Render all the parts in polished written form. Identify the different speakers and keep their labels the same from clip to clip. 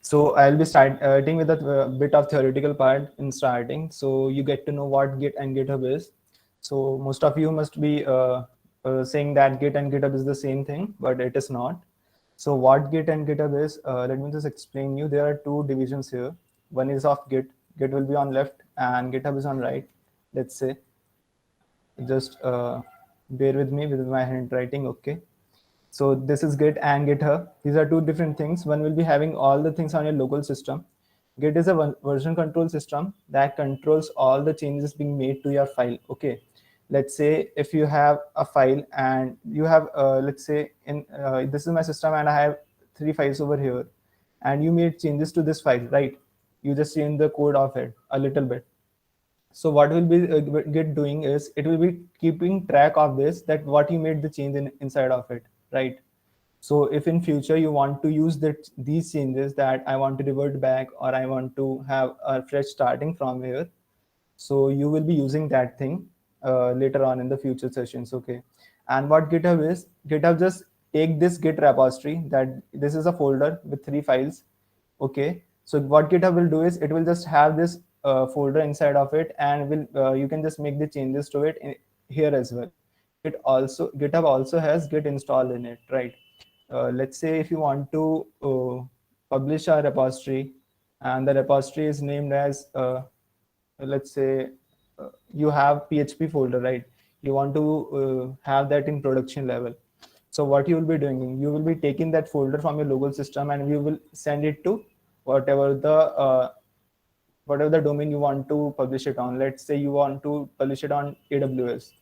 Speaker 1: So I'll be starting with a bit of theoretical part in starting, so you get to know what Git and GitHub is. So most of you must be saying that Git and GitHub is the same thing, but it is not. So what Git and GitHub is, let me just explain you. There are two divisions here. One is of Git. Git will be on left and GitHub is on right. Let's say, just bear with me with my handwriting. Okay. So this is Git and GitHub. These are two different things. One will be having all the things on your local system. Git is a version control system that controls all the changes being made to your file. Okay. Let's say if you have a file and you have, let's say in this is my system and I have three files over here, and you made changes to this file, right? You just change the code of it a little bit. So what will be Git doing is it will be keeping track of this, that what you made the change inside of it, right? So if in future you want to use these changes, that I want to revert back or I want to have a fresh starting from here, so you will be using that thing later on in the future sessions. Okay. And what GitHub is, GitHub just take this Git repository, that this is a folder with three files. Okay. So what GitHub will do is it will just have this folder inside of it, and will you can just make the changes to it here as well. GitHub also has Git installed in it, right? Let's say if you want to publish a repository, and the repository is named as let's say you have PHP folder, right? You want to have that in production level. So what you will be doing, you will be taking that folder from your local system and you will send it to whatever the domain you want to publish it on. Let's say you want to publish it on AWS.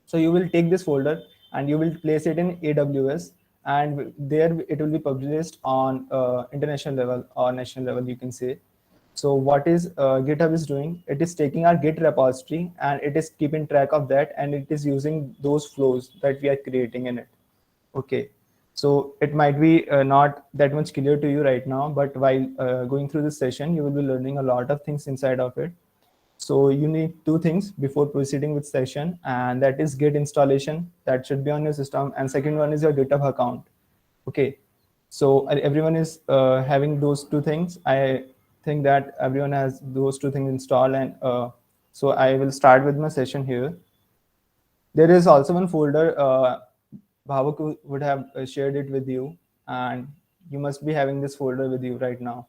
Speaker 1: So you will take this folder and you will place it in AWS, and there it will be published on international level or national level, you can say. So what is GitHub is doing? It is taking our Git repository and it is keeping track of that, and it is using those flows that we are creating in it. Okay. So it might be not that much clear to you right now, but while going through this session, you will be learning a lot of things inside of it. So you need two things before proceeding with session, and that is Git installation that should be on your system, and second one is your GitHub account. Okay. So everyone is having those two things. I think that everyone has those two things installed, and so I will start with my session here. There is also one folder, Bhavak would have shared it with you, and you must be having this folder with you right now.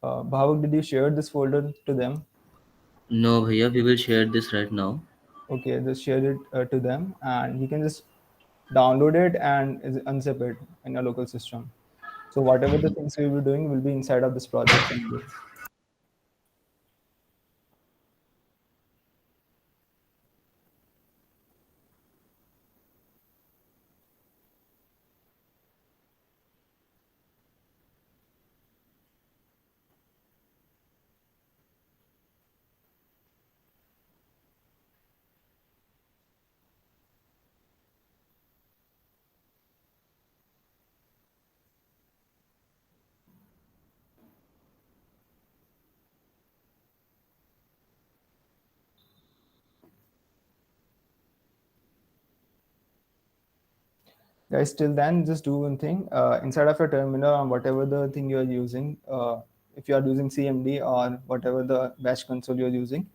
Speaker 1: Bhavak, did you share this folder to them?
Speaker 2: No, bhaiya, we will share this right now.
Speaker 1: Okay, just share it to them, and you can just download it and unzip it in your local system. So whatever the things we will be doing will be inside of this project only. Guys, till then, just do one thing. Inside of your terminal or whatever the thing you're using, if you are using CMD or whatever the bash console you're using,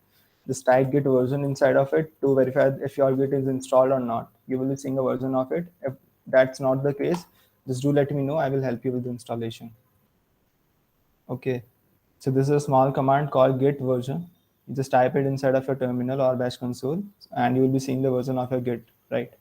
Speaker 1: just type git version inside of it to verify if your git is installed or not. You will be seeing a version of it. If that's not the case, just do let me know. I will help you with the installation. Okay. So this is a small command called git version. You just type it inside of your terminal or bash console, and you will be seeing the version of your git, right?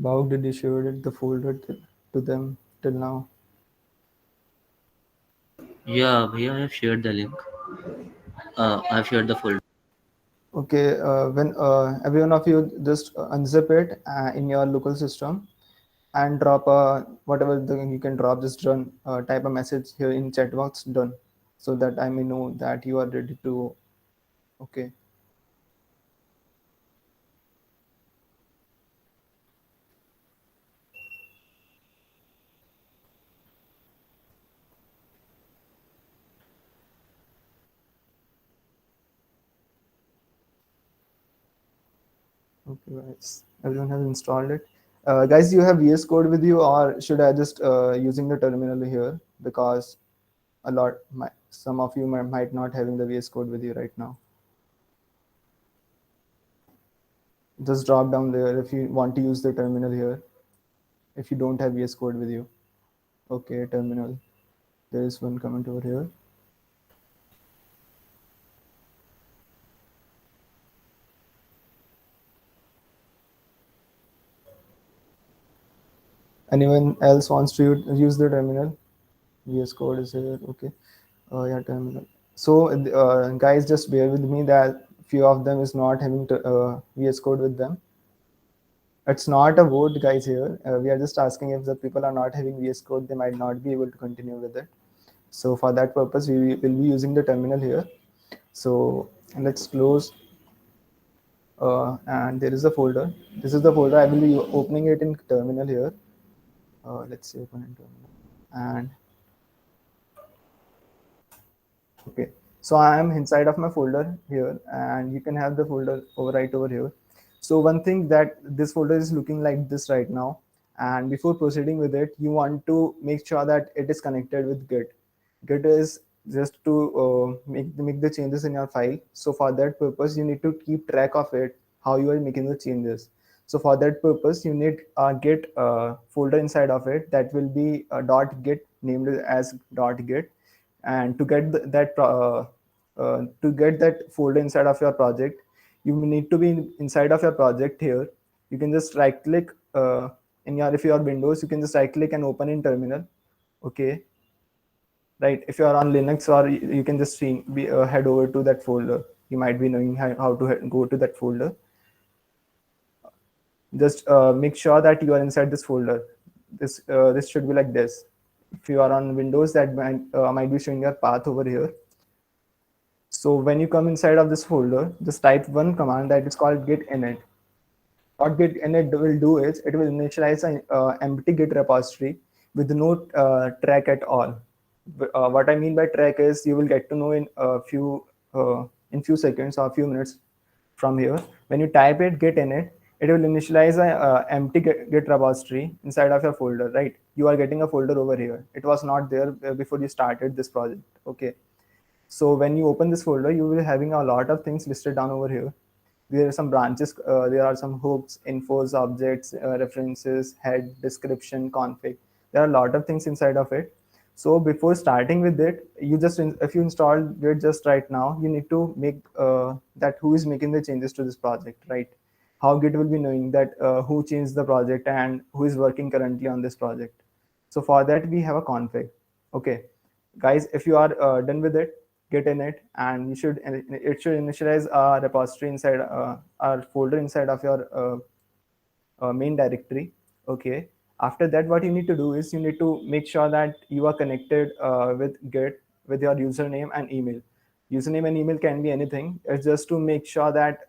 Speaker 1: Bao, did you share the folder to them till now?
Speaker 2: Yeah, Bhaiya, I have shared the link. I have shared the folder.
Speaker 1: Okay, when every one of you just unzip it in your local system and drop whatever you can drop, just run type a message here in chat box, done, so that I may know that you are ready to. Okay. Okay, guys. Everyone has installed it. Guys, you have VS Code with you, or should I just using the terminal here? Because some of you might not having the VS Code with you right now. Just drop down there if you want to use the terminal here. If you don't have VS Code with you. Okay, terminal. There is one comment over here. Anyone else wants to use the terminal? VS Code is here. Okay. Yeah, terminal. So, guys, just bear with me that few of them is not having VS Code with them. It's not a vote, guys. Here, we are just asking if the people are not having VS Code, they might not be able to continue with it. So, for that purpose, we will be using the terminal here. So, let's close. And there is a folder. This is the folder. I will be opening it in terminal here. Let's say open in terminal. And okay, so I am inside of my folder here, and you can have the folder right over here. So one thing that this folder is looking like this right now, and before proceeding with it, you want to make sure that it is connected with Git. Git is just to make the changes in your file. So for that purpose, you need to keep track of it, how you are making the changes. So for that purpose, you need a Git folder inside of it that will be .git, named as .git, and to get to get that folder inside of your project, you need to be inside of your project here. You can just right click in your, if you are Windows, you can just right click and open in terminal. Okay, right? If you are on Linux, or you can just head over to that folder. You might be knowing how to go to that folder. Just make sure that you are inside this folder. This should be like this. If you are on Windows, that might be showing your path over here. So when you come inside of this folder, just type one command that is called git init. What git init will do is it will initialize an empty Git repository with no track at all. What I mean by track is you will get to know in few seconds or few minutes from here. When you type it git init, it will initialize an empty Git repository inside of your folder. Right? You are getting a folder over here. It was not there before you started this project. Okay. So when you open this folder, you will be having a lot of things listed down over here. There are some branches, there are some hooks, infos, objects, references, head, description, config. There are a lot of things inside of it. So before starting with it, you just if you install Git just right now, you need to make that who is making the changes to this project, right? How Git will be knowing that who changed the project and who is working currently on this project. So for that, we have a config. Okay, guys, if you are done with it, git init, and it should initialize a repository inside our folder inside of your main directory. Okay, after that, what you need to do is you need to make sure that you are connected with Git with your username and email. Username and email can be anything. It's just to make sure that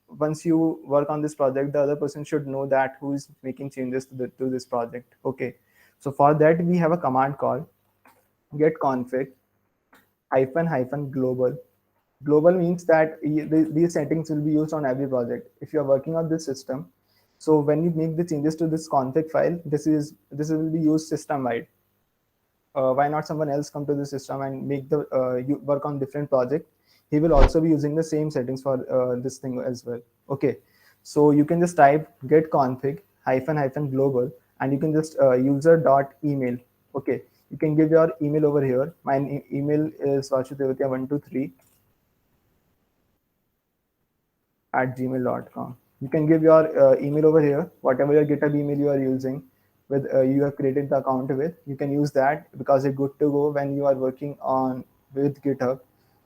Speaker 1: once you work on this project, the other person should know that who is making changes to this project. Okay, so for that, we have a command called get config global. Global means that these settings will be used on every project. If you are working on this system, so when you make the changes to this config file, this will be used system wide. Why not someone else come to the system and make the you work on different project? He will also be using the same settings for this thing as well. Okay, so you can just type get config global, and you can just user dot email. Okay, you can give your email over here. My email is vasudevatya123 @gmail.com. You can give your email over here, whatever your GitHub email you are using with you have created the account with. You can use that because it's good to go when you are working on with GitHub.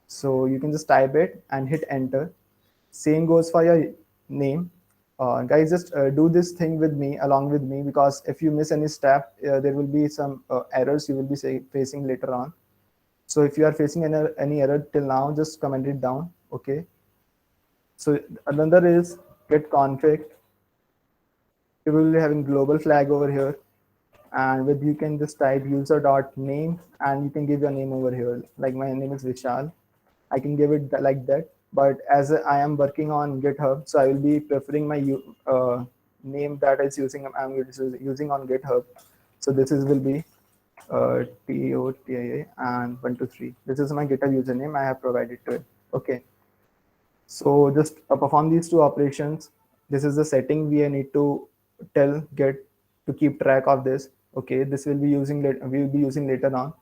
Speaker 1: So you can just type it and hit enter. Same goes for your name. Guys, just do this thing with me, along with me, because if you miss any step, there will be some errors you will be facing later on. So if you are facing any error till now, just comment it down. Okay. So another is git config. You will be having global flag over here, and with you can just type user.name and you can give your name over here. Like my name is Vishal. I can give it like that. But as I am working on GitHub, so I will be preferring my name that is I'm using on GitHub. So this is will be TOTIA and 123. This is my GitHub username I have provided to it. Okay. So just perform these two operations. This is the setting we need to tell Git to keep track of this. Okay, this will be using we will be using later on.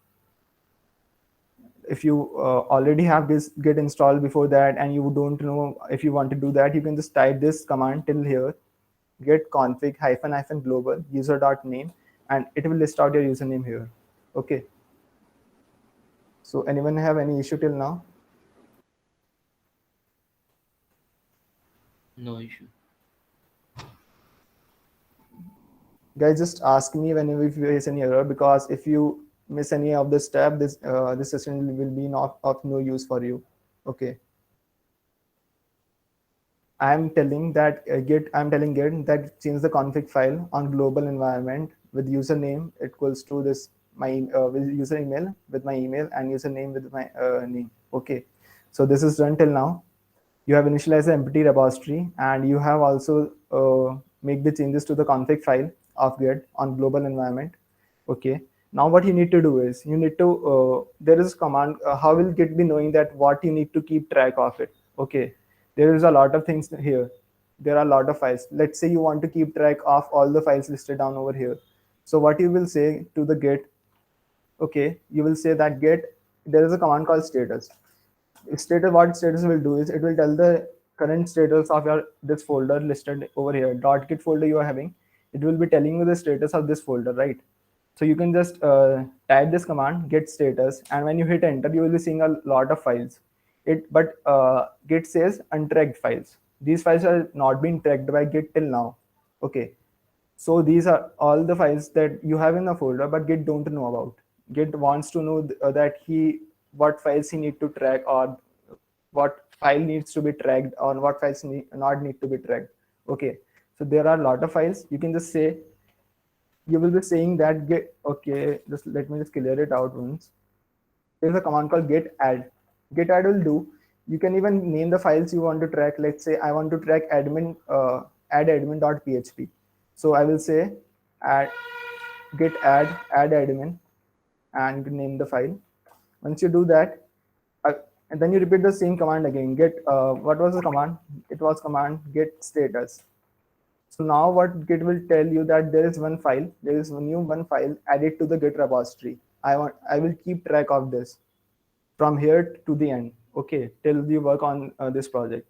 Speaker 1: If you already have this Git installed before that and you don't know if you want to do that, you can just type this command till here, git config hyphen global user.name, and it will list out your username here. Okay. So anyone have any issue till now?
Speaker 2: No issue.
Speaker 1: Guys, just ask me whenever you face any error, because if you miss any of this step, this session will be not of no use for you. Okay. I'm telling Git that change the config file on global environment with username equals to this with user email with my email and username with my name. Okay, so this is done till now. You have initialized the empty repository and you have also make the changes to the config file of Git on global environment. Okay, now what you need to do is you need to there is a command. How will Git be knowing that what you need to keep track of it? Okay, there is a lot of things here. There are a lot of files. Let's say you want to keep track of all the files listed down over here. So what you will say to the Git, okay, you will say that Git, there is a command called status. Status, what status will do is it will tell the current status of your this folder listed over here, .git folder you are having. It will be telling you the status of this folder, right? So you can just type this command git status, and when you hit enter, you will be seeing a lot of files. But git says untracked files. These files are not being tracked by Git till now. Okay, so these are all the files that you have in the folder, but Git don't know about. Git wants to know that what files he need to track, or what file needs to be tracked, or what files not need to be tracked. Okay, so there are a lot of files. You can just say, you will be saying that Git. Okay, just let me just clear it out once. There's a command called git add. Git add will do. You can even name the files you want to track. Let's say I want to track add admin.php. So I will say add git add admin and name the file. Once you do that, uh, and then you repeat the same command again. Get what was the command? It was command git status. So now what Git will tell you that there is one file, there is one file added to the Git repository. I will keep track of this from here to the end. Okay, till you work on this project.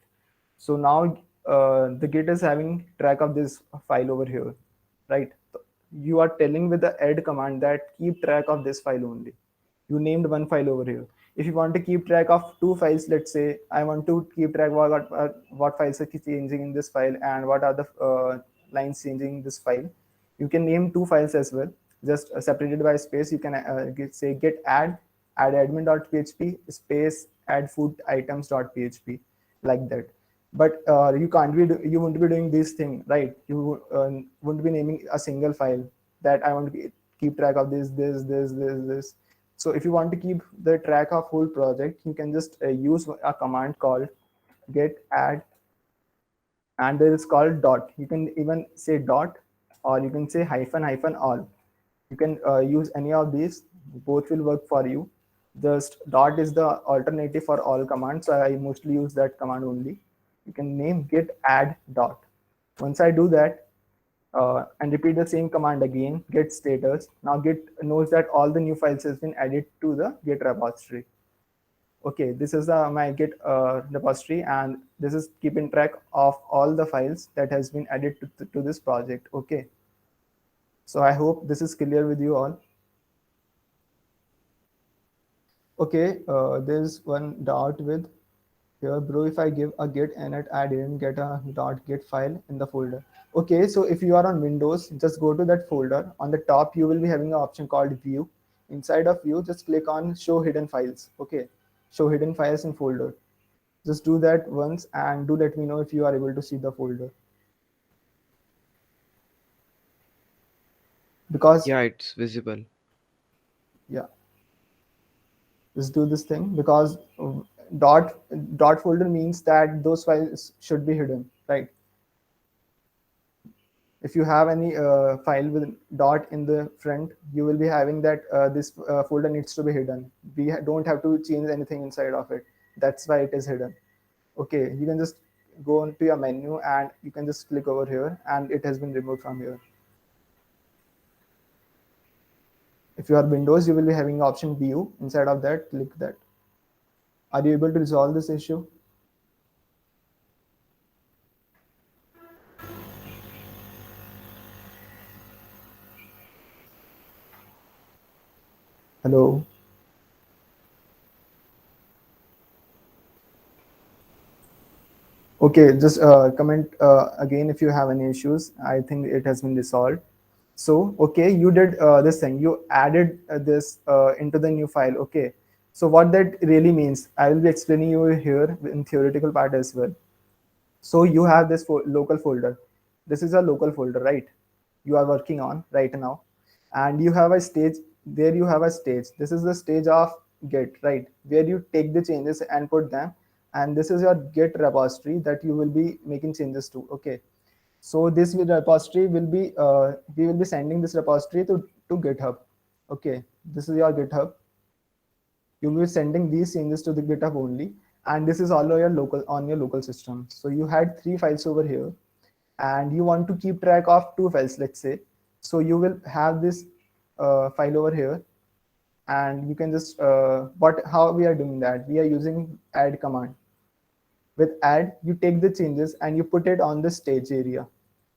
Speaker 1: So now the Git is having track of this file over here, right? You are telling with the add command that keep track of this file only. You named one file over here. If you want to keep track of two files, let's say I want to keep track what files are changing in this file and what are the lines changing in this file. You can name two files as well, just separated by space. You can say git add admin.php space add food items.php, like that. But you won't be doing this thing, right? You won't be naming a single file that I want to keep track of this. So if you want to keep the track of whole project, you can just use a command called git add, and there is called dot. You can even say dot, or you can say hyphen all. You can use any of these. Both will work for you. Just dot is the alternative for all commands, so I mostly use that command only. You can name git add dot. Once I do that, and repeat the same command again, git status. Now Git knows that all the new files has been added to the Git repository. Okay, this is my Git repository, and this is keeping track of all the files that has been added to this project. Okay, so I hope this is clear with you all. Okay, there's one dot with here, bro. If I give a git init, I didn't get a dot git file in the folder. Okay, so if you are on Windows, just go to that folder. On the top, you will be having an option called View. Inside of View, just click on Show Hidden Files. Okay, show hidden files in folder. Just do that once and do let me know if you are able to see the folder. Because
Speaker 3: Yeah, it's visible.
Speaker 1: yeah, just do this thing because dot dot folder means that those files should be hidden, right? If you have any file with dot in the front, you will be having that this folder needs to be hidden. We don't have to change anything inside of it. That's why it is hidden. Okay, you can just go into your menu and you can just click over here and it has been removed from here. If you are Windows, you will be having option View. Inside of that, click that. Are you able to resolve this issue? Hello. Okay, just comment again if you have any issues. I think it has been resolved. So, okay, you did this thing. You added this into the new file. Okay. So what that really means, I will be explaining you here in theoretical part as well. So you have this local folder. This is a local folder, right? You are working on right now, and you have a stage. There you have a stage. This is the stage of Git, right? Where you take the changes and put them, and this is your Git repository that you will be making changes to. Okay. So this repository will be we will be sending this repository to GitHub. Okay, this is your GitHub. You will be sending these changes to the GitHub only, and this is all on your local system. So you had 3 files over here, and you want to keep track of 2 files, let's say. So you will have this file over here, and you can just what how we are doing that? We are using add command. With add, you take the changes and you put it on the stage area.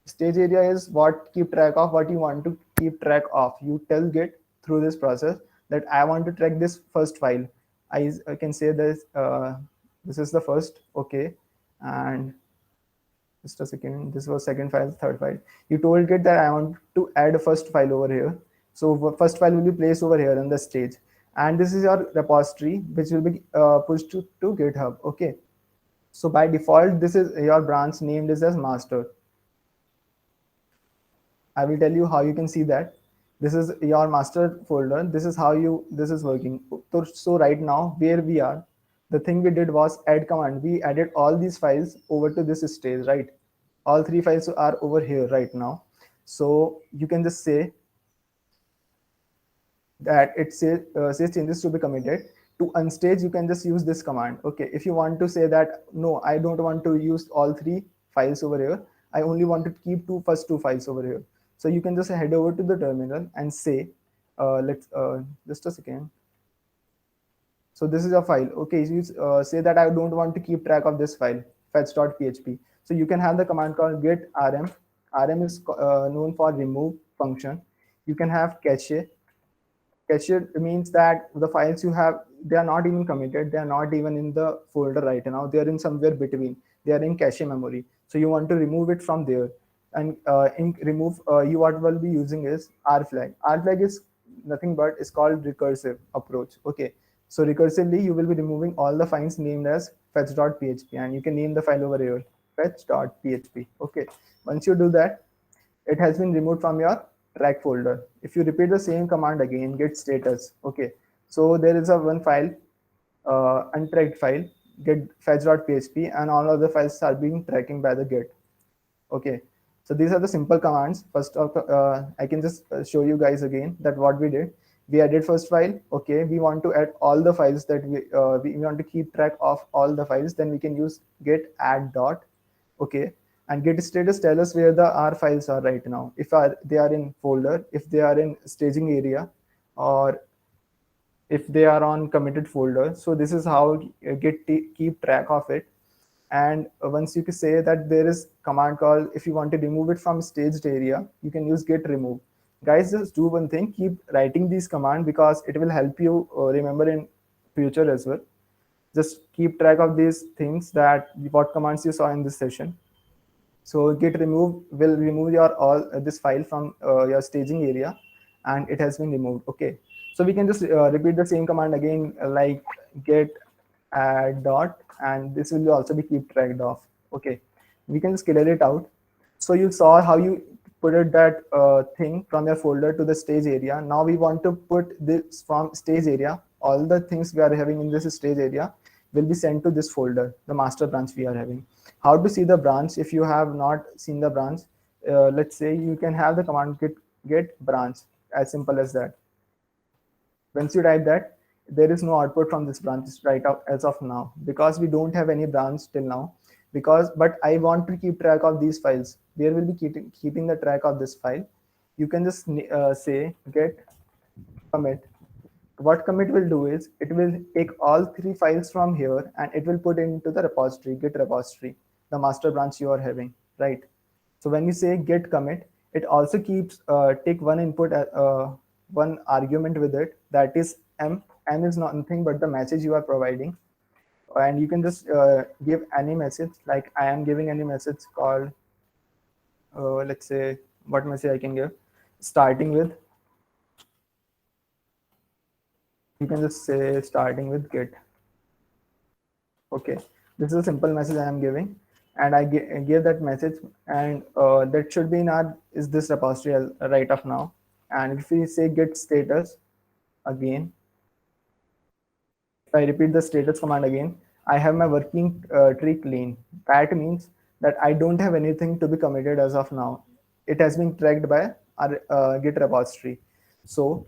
Speaker 1: Stage area is what keep track of what you want to keep track of. You tell Git through this process that I want to track this first file. I can say this this is the first. Okay, and just a second, this was second file, third file. You told Git that I want to add a first file over here. So first file will be placed over here on the stage, and this is your repository which will be pushed to GitHub. Okay, so by default, this is your branch named is as master. I will tell you how you can see that. This is your master folder. This is how this is working. So right now where we are, the thing we did was add command. We added all these files over to this stage, right? All 3 files are over here right now. So you can just say that it says changes to be committed. To unstage, you can just use this command. Okay, if you want to say that no, I don't want to use all 3 files over here, I only want to keep first 2 files over here. So you can just head over to the terminal and say let's just a second. So this is a file. Okay, so you say that I don't want to keep track of this file, fetch.php. So you can have the command called git rm. Rm is known for remove function. You can have cache. Cache means that the files you have, they are not even committed. They are not even in the folder right now. They are in somewhere between. They are in cache memory. So you want to remove it from there. And in remove, you what will be using is rflag. Rflag is nothing but it's called recursive approach. Okay. So recursively, you will be removing all the files named as fetch.php, and you can name the file over here fetch.php. Okay. Once you do that, it has been removed from your track folder. If you repeat the same command again, git status. Okay, so there is a one file, untracked file, get fetch.php, and all other files are being tracking by the git. Okay, so these are the simple commands. First of I can just show you guys again that what we did. We added first file. Okay, we want to add all the files that we want to keep track of all the files. Then we can use git add dot. Okay, and git status tell us where the R files are right now. If they are in folder, if they are in staging area, or if they are on committed folder. So this is how Git keep track of it. And once you can say that there is command called, if you want to remove it from staged area, you can use git remove. Guys, just do one thing, keep writing these commands because it will help you remember in future as well. Just keep track of these things, that what commands you saw in this session. So git remove will remove your all this file from your staging area, and it has been removed. Okay, so we can just repeat the same command again, like git add dot, and this will also be keep tracked of. Okay, we can just clear it out. So you saw how you put it that thing from your folder to the stage area. Now we want to put this from stage area. All the things we are having in this stage area will be sent to this folder, the master branch we are having. How to see the branch if you have not seen the branch? Let's say you can have the command get branch, as simple as that. Once you type that, there is no output from this branch right up as of now, because we don't have any branch till now. Because but I want to keep track of these files. There will be keeping the track of this file. You can just say get commit. What commit will do is it will take all three files from here and it will put into the repository, git repository, the master branch you are having, right? So when you say git commit, it also keeps take one input, one argument with it, that is m. M is not nothing but the message you are providing, and you can just give any message, like I am giving any message called let's say, what message I can give, starting with, you can just say starting with git. Okay, this is a simple message I am giving, and I give that message, and that should be in our is this repository right of now. And if we say git status again, if I repeat the status command again, I have my working tree clean. That means that I don't have anything to be committed as of now. It has been tracked by our git repository. So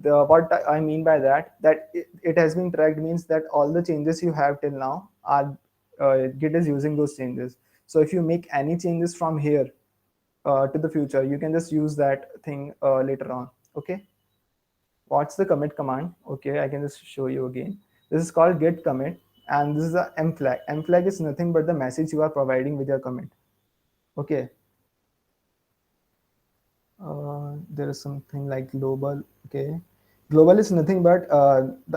Speaker 1: what I mean by that, it has been tracked means that all the changes you have till now are Git is using those changes. So if you make any changes from here to the future, you can just use that thing later on. Okay. What's the commit command? Okay, I can just show you again. This is called git commit, and this is the m flag. M flag is nothing but the message you are providing with your commit. Okay. There is something like global. Okay, global is nothing but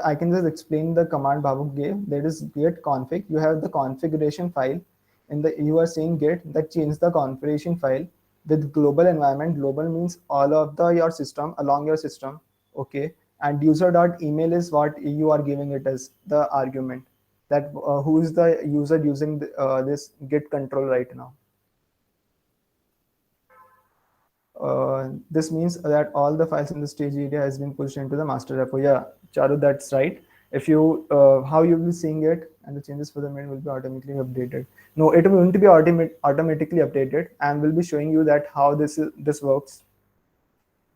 Speaker 1: I can just explain the command Babuk gave. That is git config. You have the configuration file in the, you are saying git that change the configuration file with global environment. Global means all of the your system along your system. Okay, and user.email is what you are giving it as the argument, that who is the user using this git control right now. This means that all the files in the stage area has been pushed into the master repo. Yeah, Charu, that's right. If you how you will be seeing it, and the changes for the main will be automatically updated. No, it won't be automatically updated, and we'll be showing you that how this works.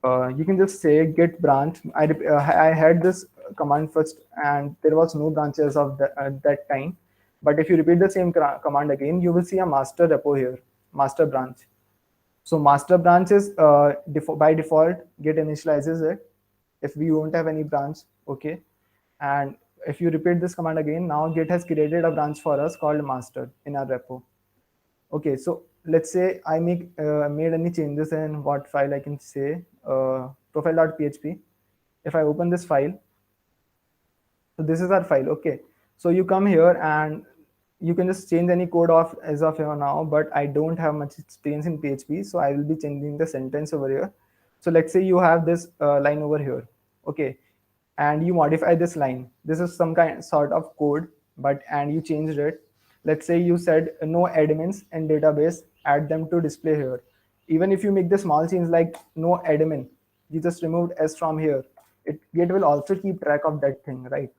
Speaker 1: You can just say git branch. I had this command first, and there was no branches of that time. But if you repeat the same command again, you will see a master repo here, master branch. So master branch is by default Git initializes it if we won't have any branch. Okay, and if you repeat this command again, now Git has created a branch for us called master in our repo. Okay, so let's say I made any changes in what file I can say profile.php. If I open this file, so this is our file. Okay, so you come here and you can just change any code of as of here now, but I don't have much experience in PHP, so I will be changing the sentence over here. So let's say you have this line over here. Okay, and you modify this line. This is some kind sort of code, but and you changed it. Let's say you said no admins in database, add them to display here. Even if you make the small change like no admin, you just removed s from here, Git will also keep track of that thing, right?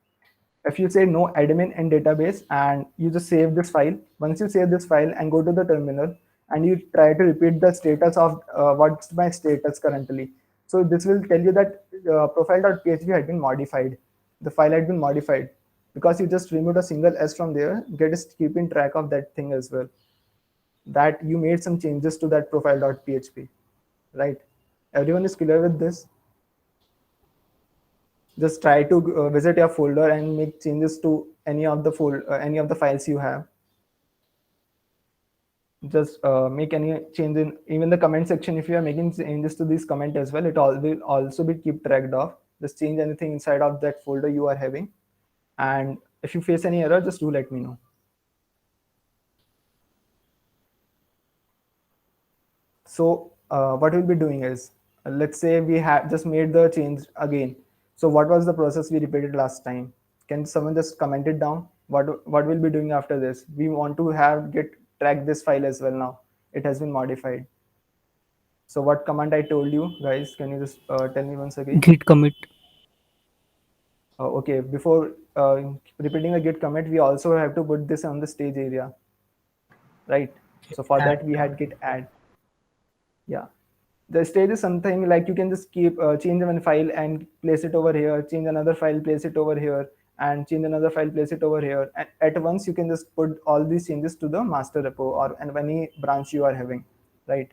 Speaker 1: If you say no admin in database and you just save this file, once you save this file and go to the terminal and you try to repeat the status of what's my status currently, so this will tell you that profile.php had been modified, the file had been modified, because you just removed a single s from there. Git is keeping track of that thing as well, that you made some changes to that profile.php, right? Everyone is clear with this? just try to visit your folder and make changes to any of the files you have. Just make any change in even the comment section. If you are making changes to this comment as well, it all will also be keep tracked of. Just change anything inside of that folder you are having, and if you face any error, just do let me know. So what we'll be doing is, let's say we have just made the change again. So what was the process we repeated last time? Can someone just comment it down? What we'll be doing after this? We want to have get track this file as well now. It has been modified. So what command I told you guys? Can you just tell me once again?
Speaker 3: Git commit.
Speaker 1: Okay, before repeating the git commit, we also have to put this on the stage area, right? So for that we had git add. Yeah, the stage is something like you can just keep change one file and place it over here, change another file, place it over here, and change another file, place it over here. And at once you can just put all these changes to the master repo or and any branch you are having, right?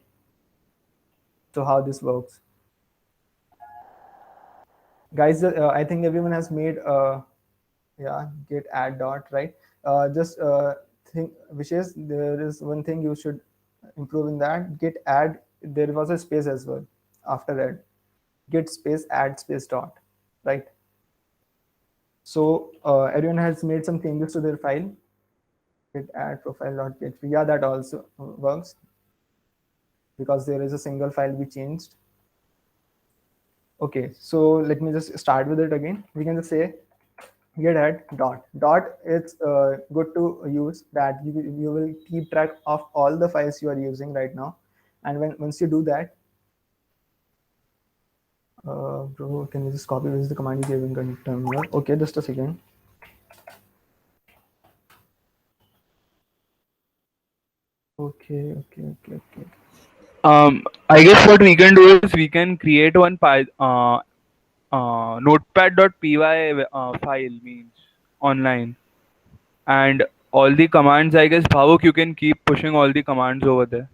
Speaker 1: So how this works, guys? I think everyone has made yeah, git add dot, right? Just think, which is there is one thing you should improve in that git add. There was a space as well after that. Git space add space dot, right? So everyone has made some changes to their file. Git add profile.php. Yeah, that also works because there is a single file we changed. Okay, so let me just start with it again. We can just say git add dot. It's good to use that you will keep track of all the files you are using right now, and once you do that, bro, can you just copy paste the command you gave in terminal? Okay, just a second. Okay.
Speaker 4: I guess what we can do is we can create one notepad.py file means online, and all the commands. I guess Bhavuk, you can keep pushing all the commands over there.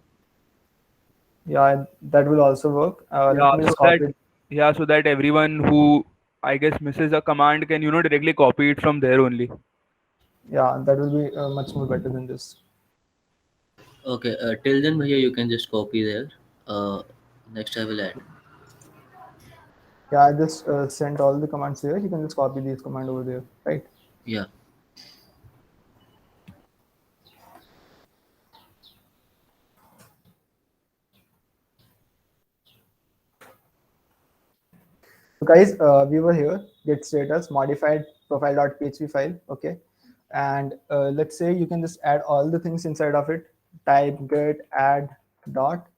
Speaker 1: Yeah, that will also work. Let
Speaker 4: Yeah,
Speaker 1: me
Speaker 4: so
Speaker 1: just
Speaker 4: that
Speaker 1: copy it.
Speaker 4: so that everyone who I guess misses a command can directly copy it from there only.
Speaker 1: Yeah, that will be much more better than this.
Speaker 2: Okay, till then, Bhaiya, you can just copy there. Next, I will add.
Speaker 1: Yeah, I just sent all the commands here. You can just copy these command over there, right?
Speaker 2: Yeah.
Speaker 1: So guys, we were here, get status, modified profile.php file, okay? And let's say you can just add all the things inside of it, type git add dot,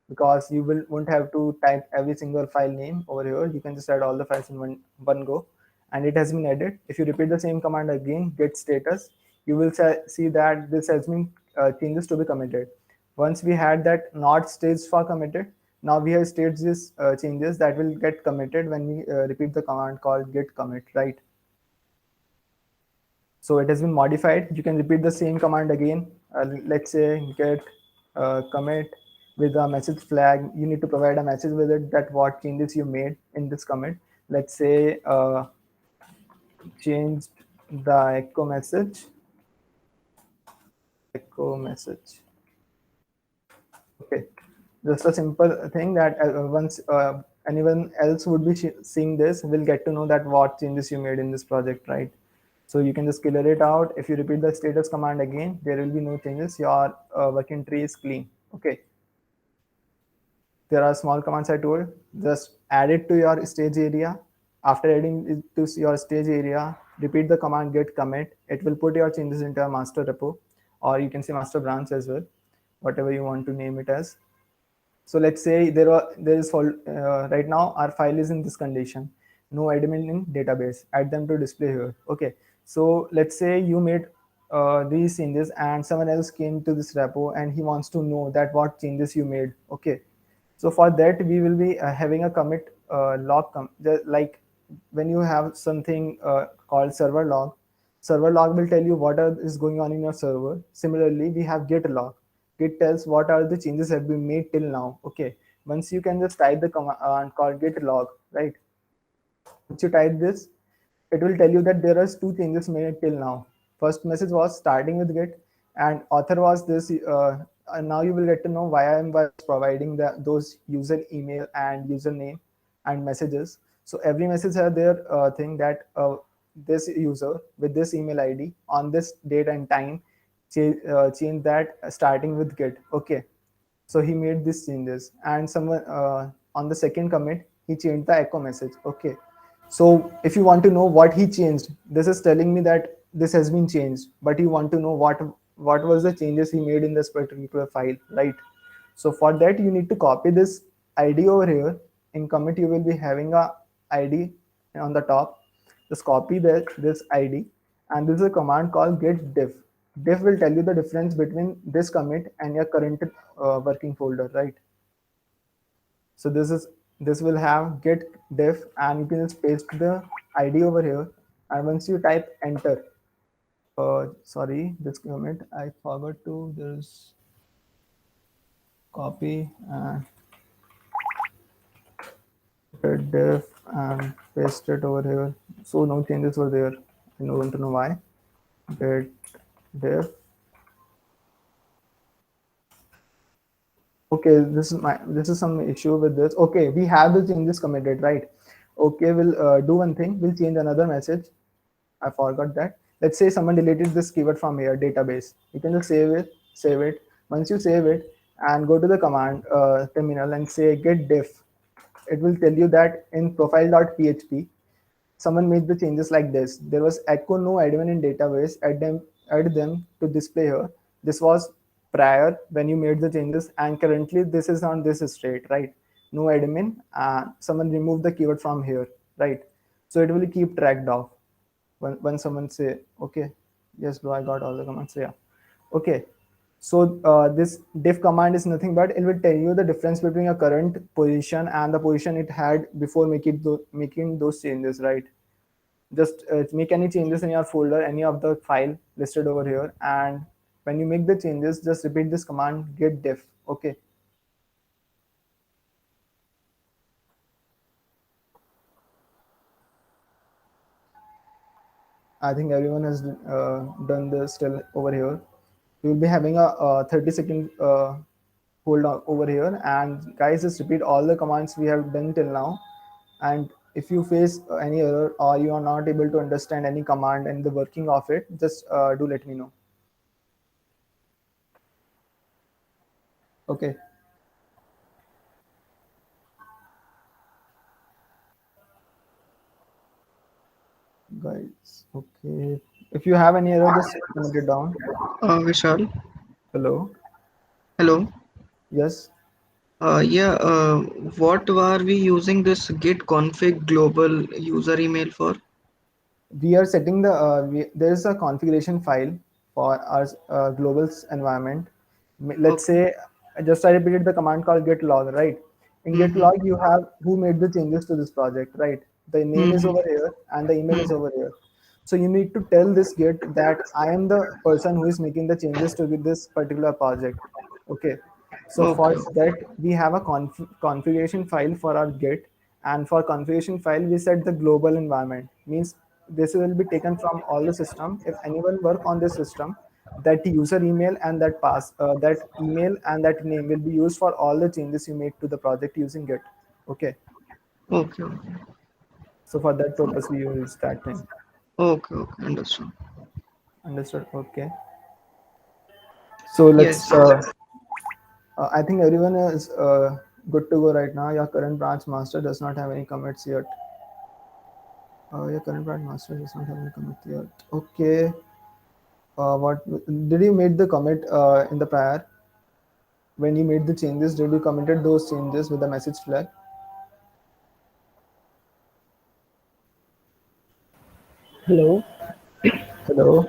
Speaker 1: because you won't have to type every single file name over here. You can just add all the files in one go, and it has been added. If you repeat the same command again, get status, you will see that this has been changes to be committed. Once we had that not stage for committed, now we have stages changes that will get committed when we repeat the command called git commit, right? So it has been modified. You can repeat the same command again. Let's say git commit with a message flag. You need to provide a message with it that what changes you made in this commit. Let's say changed the echo message. Okay, just a simple thing that once anyone else would be seeing this will get to know that what changes you made in this project, right? So you can just clear it out. If you repeat the status command again, there will be no changes. Your working tree is clean. Okay, there are small commands I told. Just add it to your stage area. After adding it to your stage area, repeat the command git commit. It will put your changes into a master repo, or you can say master branch as well, whatever you want to name it as. So let's say there is right now our file is in this condition, no admin in database, add them to display here. Okay, so let's say you made these changes and someone else came to this repo and he wants to know that what changes you made. Okay, so for that we will be having a commit log, like when you have something called server log will tell you is going on in your server. Similarly, we have git log. Git tells what are the changes have been made till now. Okay, once you can just type the command called git log, right? Once you type this, it will tell you that there are two changes made till now. First message was starting with Git, and author was this. And now you will get to know why I am providing those user email and username and messages. So every message has their thing that this user with this email ID on this date and time change that starting with Git. Okay, so he made these changes, and someone on the second commit he changed the echo message. Okay, so if you want to know what he changed, this is telling me that this has been changed, but you want to know what was the changes he made in this particular file, right? So for that you need to copy this ID over here. In commit you will be having a ID on the top. Just copy this ID, and this is a command called get diff. Diff will tell you the difference between this commit and your current working folder, right? So this will have get diff, and you can just paste the ID over here. And once you type enter, sorry, this commit I forgot to. There's copy and get diff and paste it over here. So no changes were there. I don't want to know why. Get diff. Okay, this is some issue with this. Okay, we have the changes committed, right? Okay, we'll do one thing. We'll change another message. I forgot that. Let's say someone deleted this keyword from here database. You can just save it. Once you save it and go to the command terminal and say get diff, it will tell you that in profile.php someone made the changes like this. There was echo no admin in database, add them to display here. This was prior when you made the changes, and currently this is on this state, right? No admin, someone removed the keyword from here, right? So it will keep tracked of when someone say, okay, yes bro, I got all the commands. Yeah, okay. So this diff command is nothing but it will tell you the difference between your current position and the position it had before making those changes, right? Just make any changes in your folder, any of the file listed over here, and when you make the changes, just repeat this command get diff. Okay. I think everyone has done this till over here. We will be having a 30-second hold on over here, and guys, just repeat all the commands we have done till now. And if you face any error or you are not able to understand any command and the working of it, just do let me know. Okay. Guys, okay. If you have any error, just comment it down.
Speaker 3: Vishal,
Speaker 1: Hello.
Speaker 3: hello.
Speaker 1: Yes.
Speaker 3: Yeah, what were we using this git config global user email for?
Speaker 1: We are setting the there is a configuration file for our global environment. Let's say I repeated the command called get log, right? In get log you have who made the changes to this project, right? The name is over here and the email is over here. So you need to tell this git that I am the person who is making the changes to this particular project. Okay. So for
Speaker 3: Okay.
Speaker 1: that we have a configuration file for our git, and for configuration file we set the global environment. Means this will be taken from all the system. If anyone work on this system, that user email and that email and that name will be used for all the changes you make to the project using git. Okay.
Speaker 3: Okay. Okay.
Speaker 1: So for that purpose we use that thing.
Speaker 3: Okay. Okay. Understood.
Speaker 1: Understood. Okay. So let's
Speaker 3: Yes. Yes.
Speaker 1: I think everyone is good to go right now. Your current branch master does not have any commits yet. Your current branch master does not have any commit yet. Okay. What did you made the commit in the prior? When you made the changes, did you committed those changes with the message flag?
Speaker 5: Hello.
Speaker 1: Hello.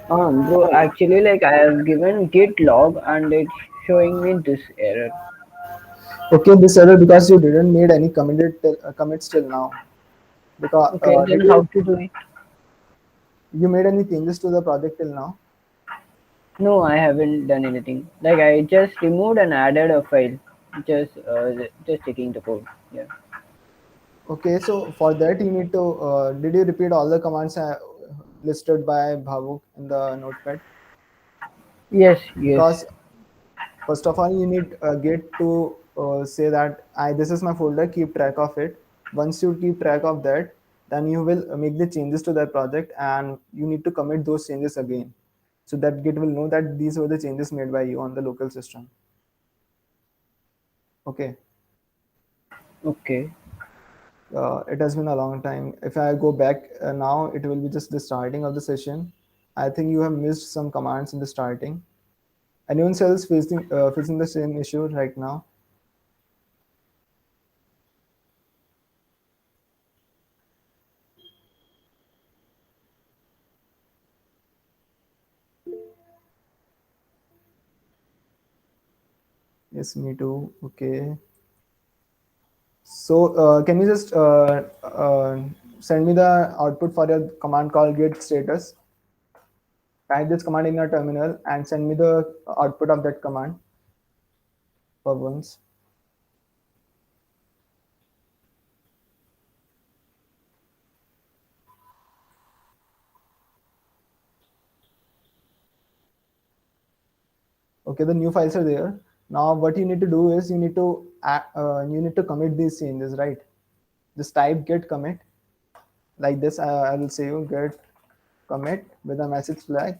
Speaker 5: Bro, actually, like I have given git log and it's showing me this error.
Speaker 1: Okay, this error because you didn't made any commits till now. Because
Speaker 5: Okay, then
Speaker 1: did
Speaker 5: how to do it?
Speaker 1: you made any changes to the project till now?
Speaker 5: No, I haven't done anything. Like I just removed and added a file. Just checking the code. Yeah.
Speaker 1: Okay, so for that you need to, did you repeat all the commands listed by Bhavuk in the notepad?
Speaker 5: Yes, yes.
Speaker 1: Because first of all, you need Git to say that this is my folder, keep track of it. Once you keep track of that, then you will make the changes to that project and you need to commit those changes again. So that Git will know that these were the changes made by you on the local system. Okay.
Speaker 5: Okay.
Speaker 1: It has been a long time. If I go back now, it will be just the starting of the session. I think you have missed some commands in the starting. Anyone else facing the same issue right now? Yes, me too. Okay. So can you just send me the output for your command called git status? Type this command in your terminal and send me the output of that command for once. Okay, the new files are there. Now what you need to do is you need to commit these changes, right? Just type git commit like this. I will say you git commit with a message flag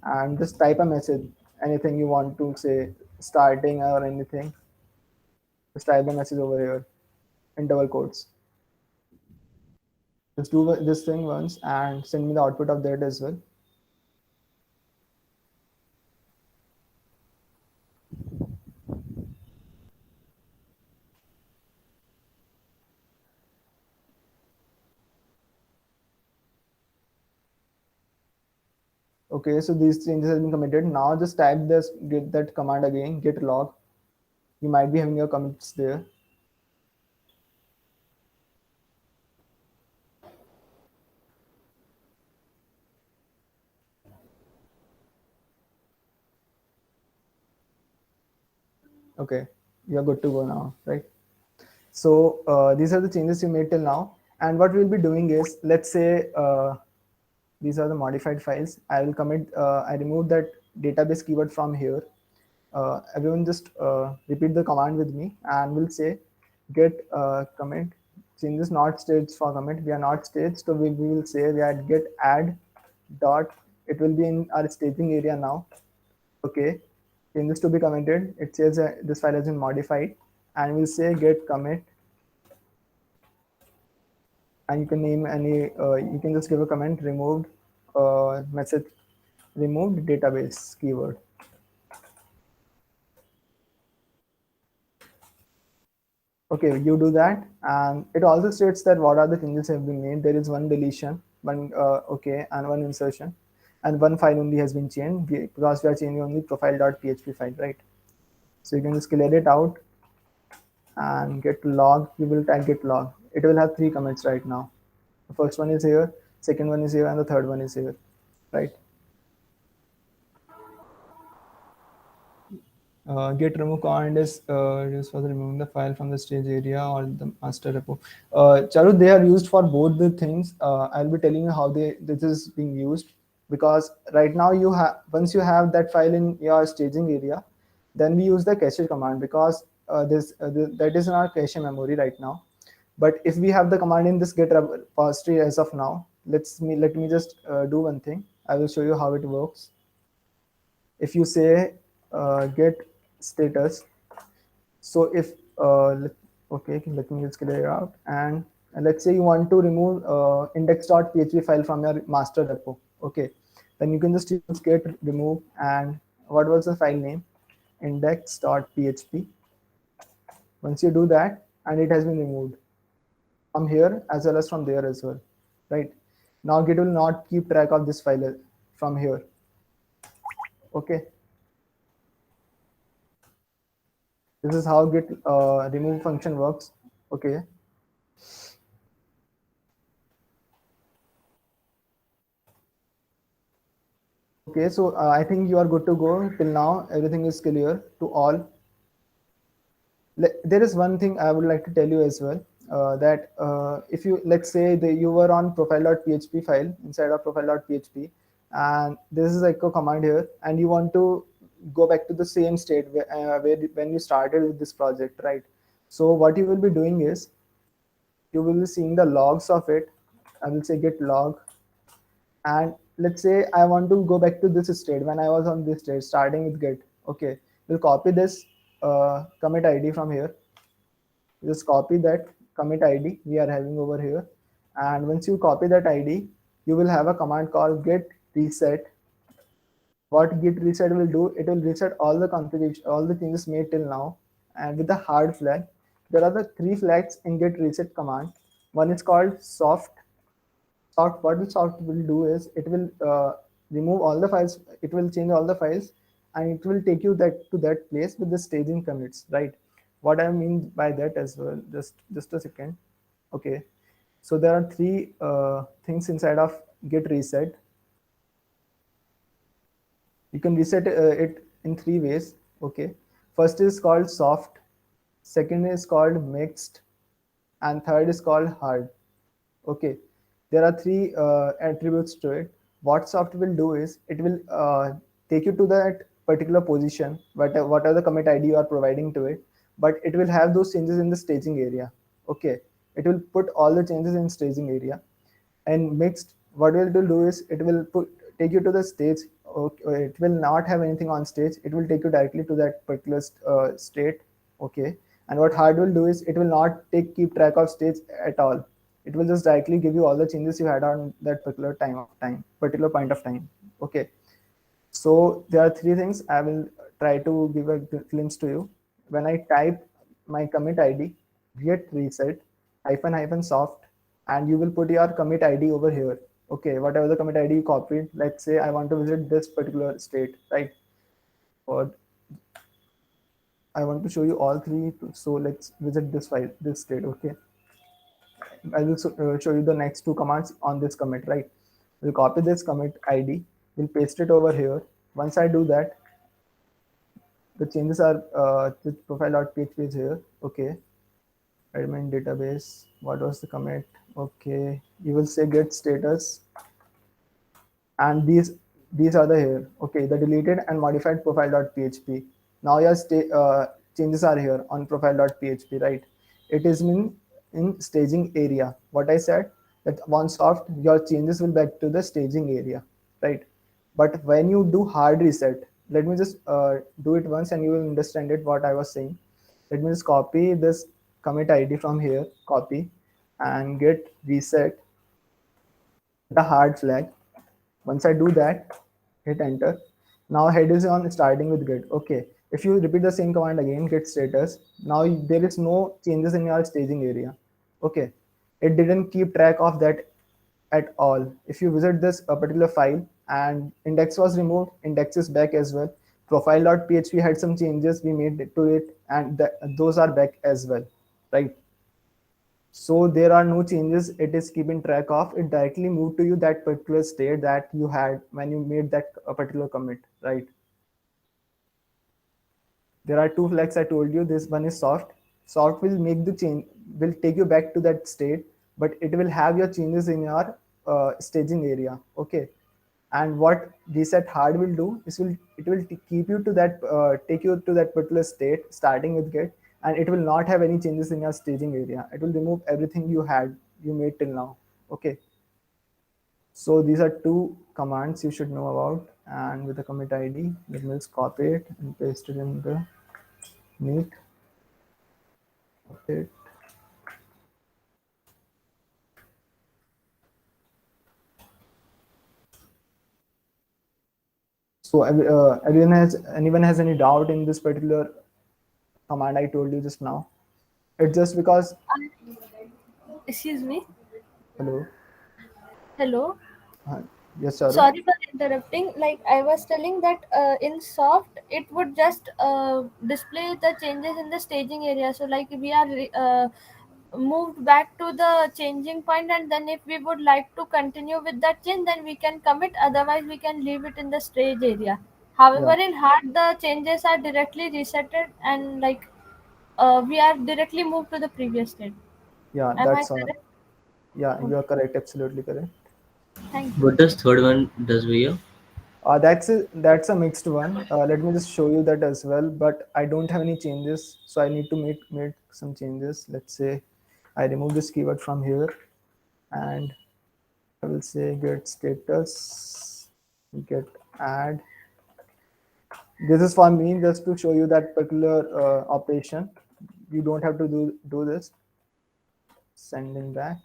Speaker 1: and just type a message, anything you want to say, starting or anything. Just type the message over here in double quotes. Just do this thing once and send me the output of that as well. Okay, so these changes have been committed. Now just type this, get that command again, git log. You might be having your commits there. Okay, you're good to go now, right? So these are the changes you made till now. And what we'll be doing is, let's say these are the modified files. I will commit, I remove that database keyword from here. Everyone just repeat the command with me and we'll say git commit changes not staged for commit. We are not staged, so we will say that git add dot, it will be in our staging area now. Okay, changes to be committed, it says this file has been modified, and we'll say git commit, and you can name any you can just give a comment removed message removed database keyword. Okay, you do that, and it also states that what are the changes have been made. There is one deletion, one okay, and one insertion, and one file only has been changed because we are changing only profile.php file, right? So you can just clear it out and get log. You will type git log. It will have 3 commits right now. The first one is here, second one is here, and the third one is here, right? Git remove command is used for removing the file from the stage area or the master repo. Charu, they are used for both the things. I'll be telling you how this is being used, because right now you have, once you have that file in your staging area, then we use the cache command, because that is in our cache memory right now. But if we have the command in this git repository as of now, let me just do one thing. I will show you how it works. If you say git status, so if okay, let me just clear it out, and let's say you want to remove index.php file from your master repo. Okay, then you can just use git remove, and what was the file name? Index.php. Once you do that, and it has been removed from here as well as from there as well, right? Now git will not keep track of this file from here. Okay, this is how git remove function works. Okay, okay, so I think you are good to go till now. Everything is clear to all. There is one thing I would like to tell you as well. that if you, let's say that you were on profile.php file inside of profile.php, and this is like a command here, and you want to go back to the same state where when you started with this project, right? So what you will be doing is you will be seeing the logs of it. I will say git log, and let's say I want to go back to this state when I was on this state starting with git. Okay, we'll copy this commit id from here. Just copy that commit id we are having over here, and once you copy that id, you will have a command called git reset. What git reset will do, it will reset all the configuration, all the changes made till now, and with the hard flag. There are the 3 flags in git reset command. One is called soft. What the soft will do is it will remove all the files, it will change all the files, and it will take you that to that place with the staging commits, right? What I mean by that as well, just a second. Okay, so there are 3 things inside of git reset. You can reset it in 3 ways. Okay, first is called soft, second is called mixed, and third is called hard. Okay, there are 3 attributes to it. What soft will do is it will take you to that particular position, whatever the commit id you are providing to it, but it will have those changes in the staging area. Okay, it will put all the changes in staging area. And mixed, what it will do is it will take you to the stage. Okay, it will not have anything on stage, it will take you directly to that particular state. Okay, and what hard will do is it will not keep track of stage at all. It will just directly give you all the changes you had on that particular particular point of time. Okay, so there are 3 things I will try to give a glimpse to you. When I type my commit id git reset hyphen soft, and you will put your commit id over here. Okay, whatever the commit id you copied, let's say I want to visit this particular state, right? Or I want to show you all 3, so let's visit this file, this state. Okay, I will show you the next 2 commands on this commit, right? We'll copy this commit id, we'll paste it over here. Once I do that, the changes are the profile.php is here. Okay, admin database, what was the commit? Okay, you will say get status, and these are the here. Okay, the deleted and modified profile.php. Now your changes are here on profile.php, right? It is in staging area. What I said, that once soft, your changes will back to the staging area, right? But when you do hard reset, let me just do it once and you will understand it what I was saying. Let me just copy this commit id from here, copy, and get reset the hard flag. Once I do that, hit enter. Now head is on starting with git. Okay, if you repeat the same command again, git status, now there is no changes in your staging area. Okay, it didn't keep track of that at all. If you visit this particular file, and index was removed, index is back as well. Profile.php had some changes we made to it, and those are back as well, right? So there are no changes it is keeping track of. It directly moved to you that particular state that you had when you made that particular commit, right? There are 2 flags I told you. This one is soft. Soft will make the change, will take you back to that state, but it will have your changes in your staging area. Okay, and what reset hard will do is it will keep you to that take you to that particular state starting with git, and it will not have any changes in your staging area. It will remove everything you made till now. Okay, so these are 2 commands you should know about. And with the commit id, let me just copy it and paste it in the neat. Okay. So anyone has any doubt in this particular command I told you just now? It's just because,
Speaker 6: Excuse me.
Speaker 1: hello.
Speaker 6: Hello.
Speaker 1: Yes, sir.
Speaker 6: Sorry for interrupting. Like I was telling that in soft, it would just display the changes in the staging area. So like we are moved back to the changing point, and then if we would like to continue with that change, then we can commit. Otherwise, we can leave it in the stage area. However,
Speaker 1: Yeah.
Speaker 6: in hard, the changes are directly resetted, and like we are directly moved to the previous state.
Speaker 1: Yeah,
Speaker 6: Am I
Speaker 1: that's all.
Speaker 6: correct?
Speaker 1: Yeah, you are correct. Absolutely correct.
Speaker 6: Thank you.
Speaker 2: What does third one does Via?
Speaker 1: That's a mixed one. Let me just show you that as well. But I don't have any changes, so I need to make some changes. Let's say I remove this keyword from here, and I will say get status, get add. This is for me just to show you that particular operation. You don't have to do this. Sending back.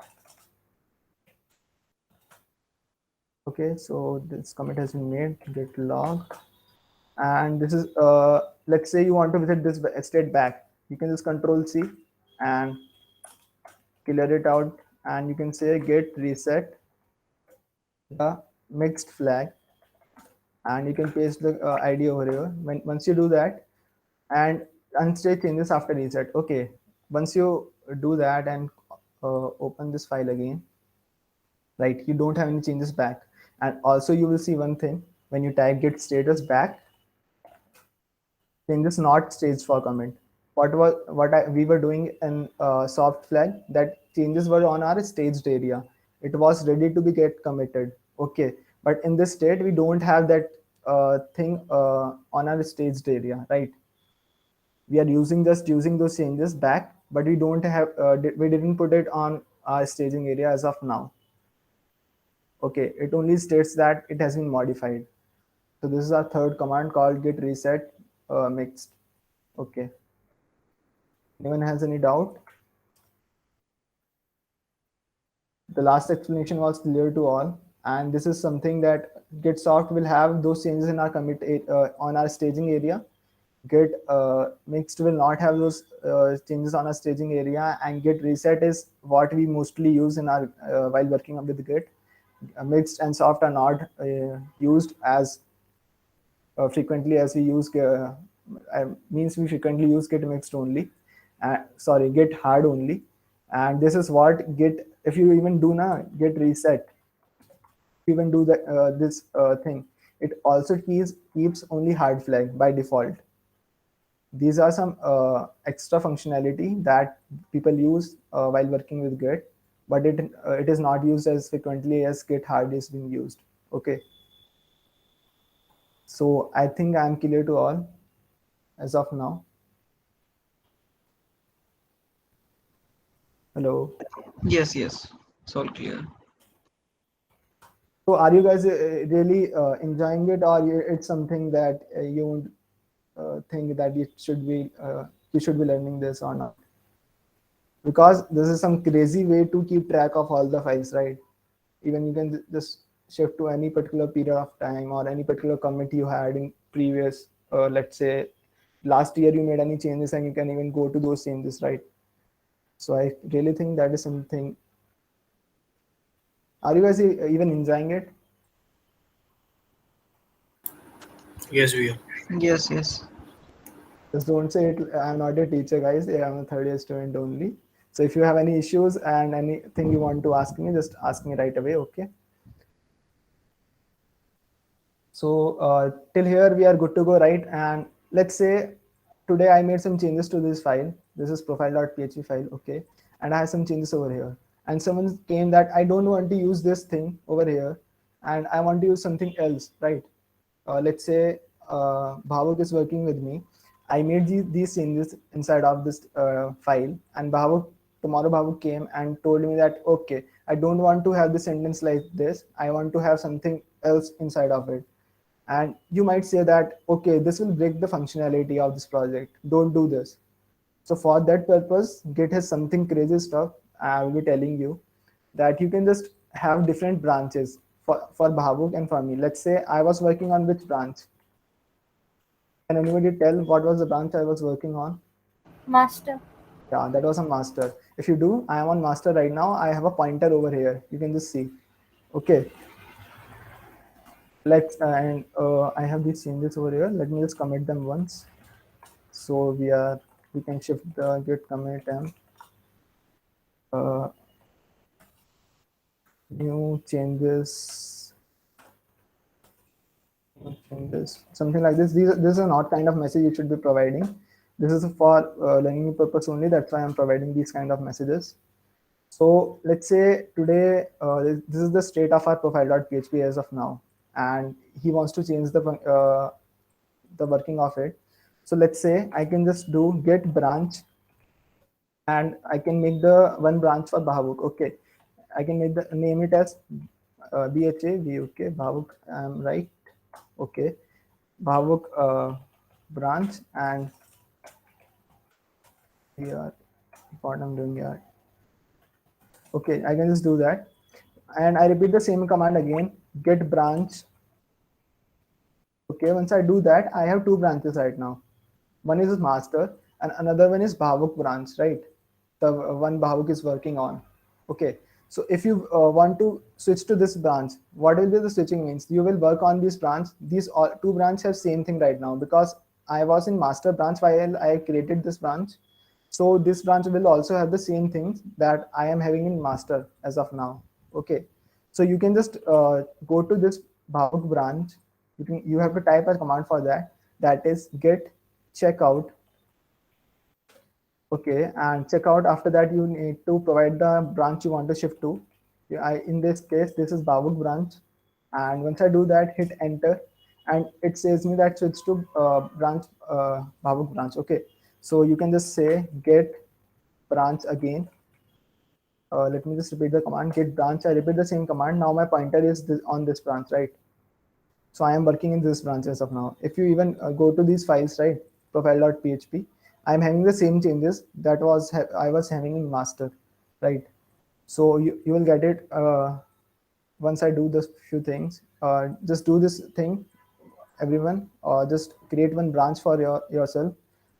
Speaker 1: Okay, so this commit has been made. Get log, and this is let's say you want to visit this state back. You can just Control C and clear it out, and you can say get reset the mixed flag, and you can paste the ID over here. Once you do that, and unstate changes after reset. Okay, once you do that and open this file again, right, you don't have any changes back. And also you will see one thing: when you type get status back, changes not staged for comment. We were doing in soft flag, that changes were on our staged area. It was ready to be get committed. Okay, but in this state we don't have that thing on our staged area, right? We are just using those changes back, but we don't have we didn't put it on our staging area as of now. Okay, it only states that it has been modified. So this is our third command called get reset mixed. Okay, anyone has any doubt? The last explanation was clear to all, and this is something that GitSoft will have those changes in our commit on our staging area. Get mixed will not have those changes on our staging area, and get reset is what we mostly use in our while working with Git. Mixed and soft are not used as frequently as we use means we frequently use get mixed only, sorry, get hard only. And this is what get, if you even do na get reset, even do that this thing, it also keeps only hard flag by default. These are some extra functionality that people use while working with Git, but it is not used as frequently as get hard is being used. Okay, so I think I'm clear to all as of now. Hello.
Speaker 3: Yes, yes, it's all clear.
Speaker 1: So are you guys really enjoying it, or it's something that you think that you should be learning this or not? Because this is some crazy way to keep track of all the files, right? Even you can just shift to any particular period of time or any particular commit you had in previous, let's say last year you made any changes, and you can even go to those changes, right? So I really think that is something. Are you guys even enjoying it?
Speaker 7: Yes, we are.
Speaker 3: Yes, yes.
Speaker 1: Just don't say it. I'm not a teacher, guys. I'm a third year student only. So if you have any issues and anything you want to ask me, just ask me right away. Okay. So till here we are good to go, right? And let's say today I made some changes to this file. This is profile.php file. Okay. And I have some changes over here. And someone came that I don't want to use this thing over here, and I want to use something else, right? Let's say Bhavuk is working with me. I made these changes inside of this file, and tomorrow Bhavuk came and told me that, okay, I don't want to have the sentence like this. I want to have something else inside of it. And you might say that, okay, this will break the functionality of this project. Don't do this. So for that purpose, Git has something crazy stuff. I will be telling you that you can just have different branches for Bhavuk and for me. Let's say I was working on which branch? Can anybody tell what was the branch I was working on?
Speaker 6: Master.
Speaker 1: Yeah, that was a master. If you do, I am on master right now. I have a pointer over here. You can just see. Okay. And I have these changes over here. Let me just commit them once. So we can shift the git commit and new changes, something like this. This is not kind of message you should be providing. This is for learning purpose only. That's why I'm providing these kind of messages. So let's say today, this is the state of our profile.php as of now, and he wants to change the working of it. So let's say I can just do get branch, and I can make the one branch for Bhavuk. Okay, I can make the name it as BHA Bhavuk. I'm right. Okay, Bhavuk branch, and here what I'm doing here. Okay, I can just do that, and I repeat the same command again. Get branch. Okay, once I do that, I have two branches right now. One is master, and another one is Bhavuk branch, right? The one Bhavuk is working on. Okay, so if you want to switch to this branch, what will be the switching means? You will work on this branch. These all two branches have same thing right now because I was in master branch while I created this branch. So this branch will also have the same things that I am having in master as of now. Okay, so you can just go to this Bhavuk branch. You have to type a command for that. That is get checkout. Okay, and checkout. After that, you need to provide the branch you want to shift to. In this case, this is Bhavuk branch, and once I do that, hit enter, and it says me that switch to branch Bhavuk branch. Okay, so you can just say get branch again. Let me just repeat the command get branch. I repeat the same command. Now my pointer is on this branch, right? So I am working in this branch as of now. If you even go to these files, right, profile.php, I'm having the same changes that I was having in master, right? So you will get it once I do this few things. Just do this thing, everyone, or just create one branch for yourself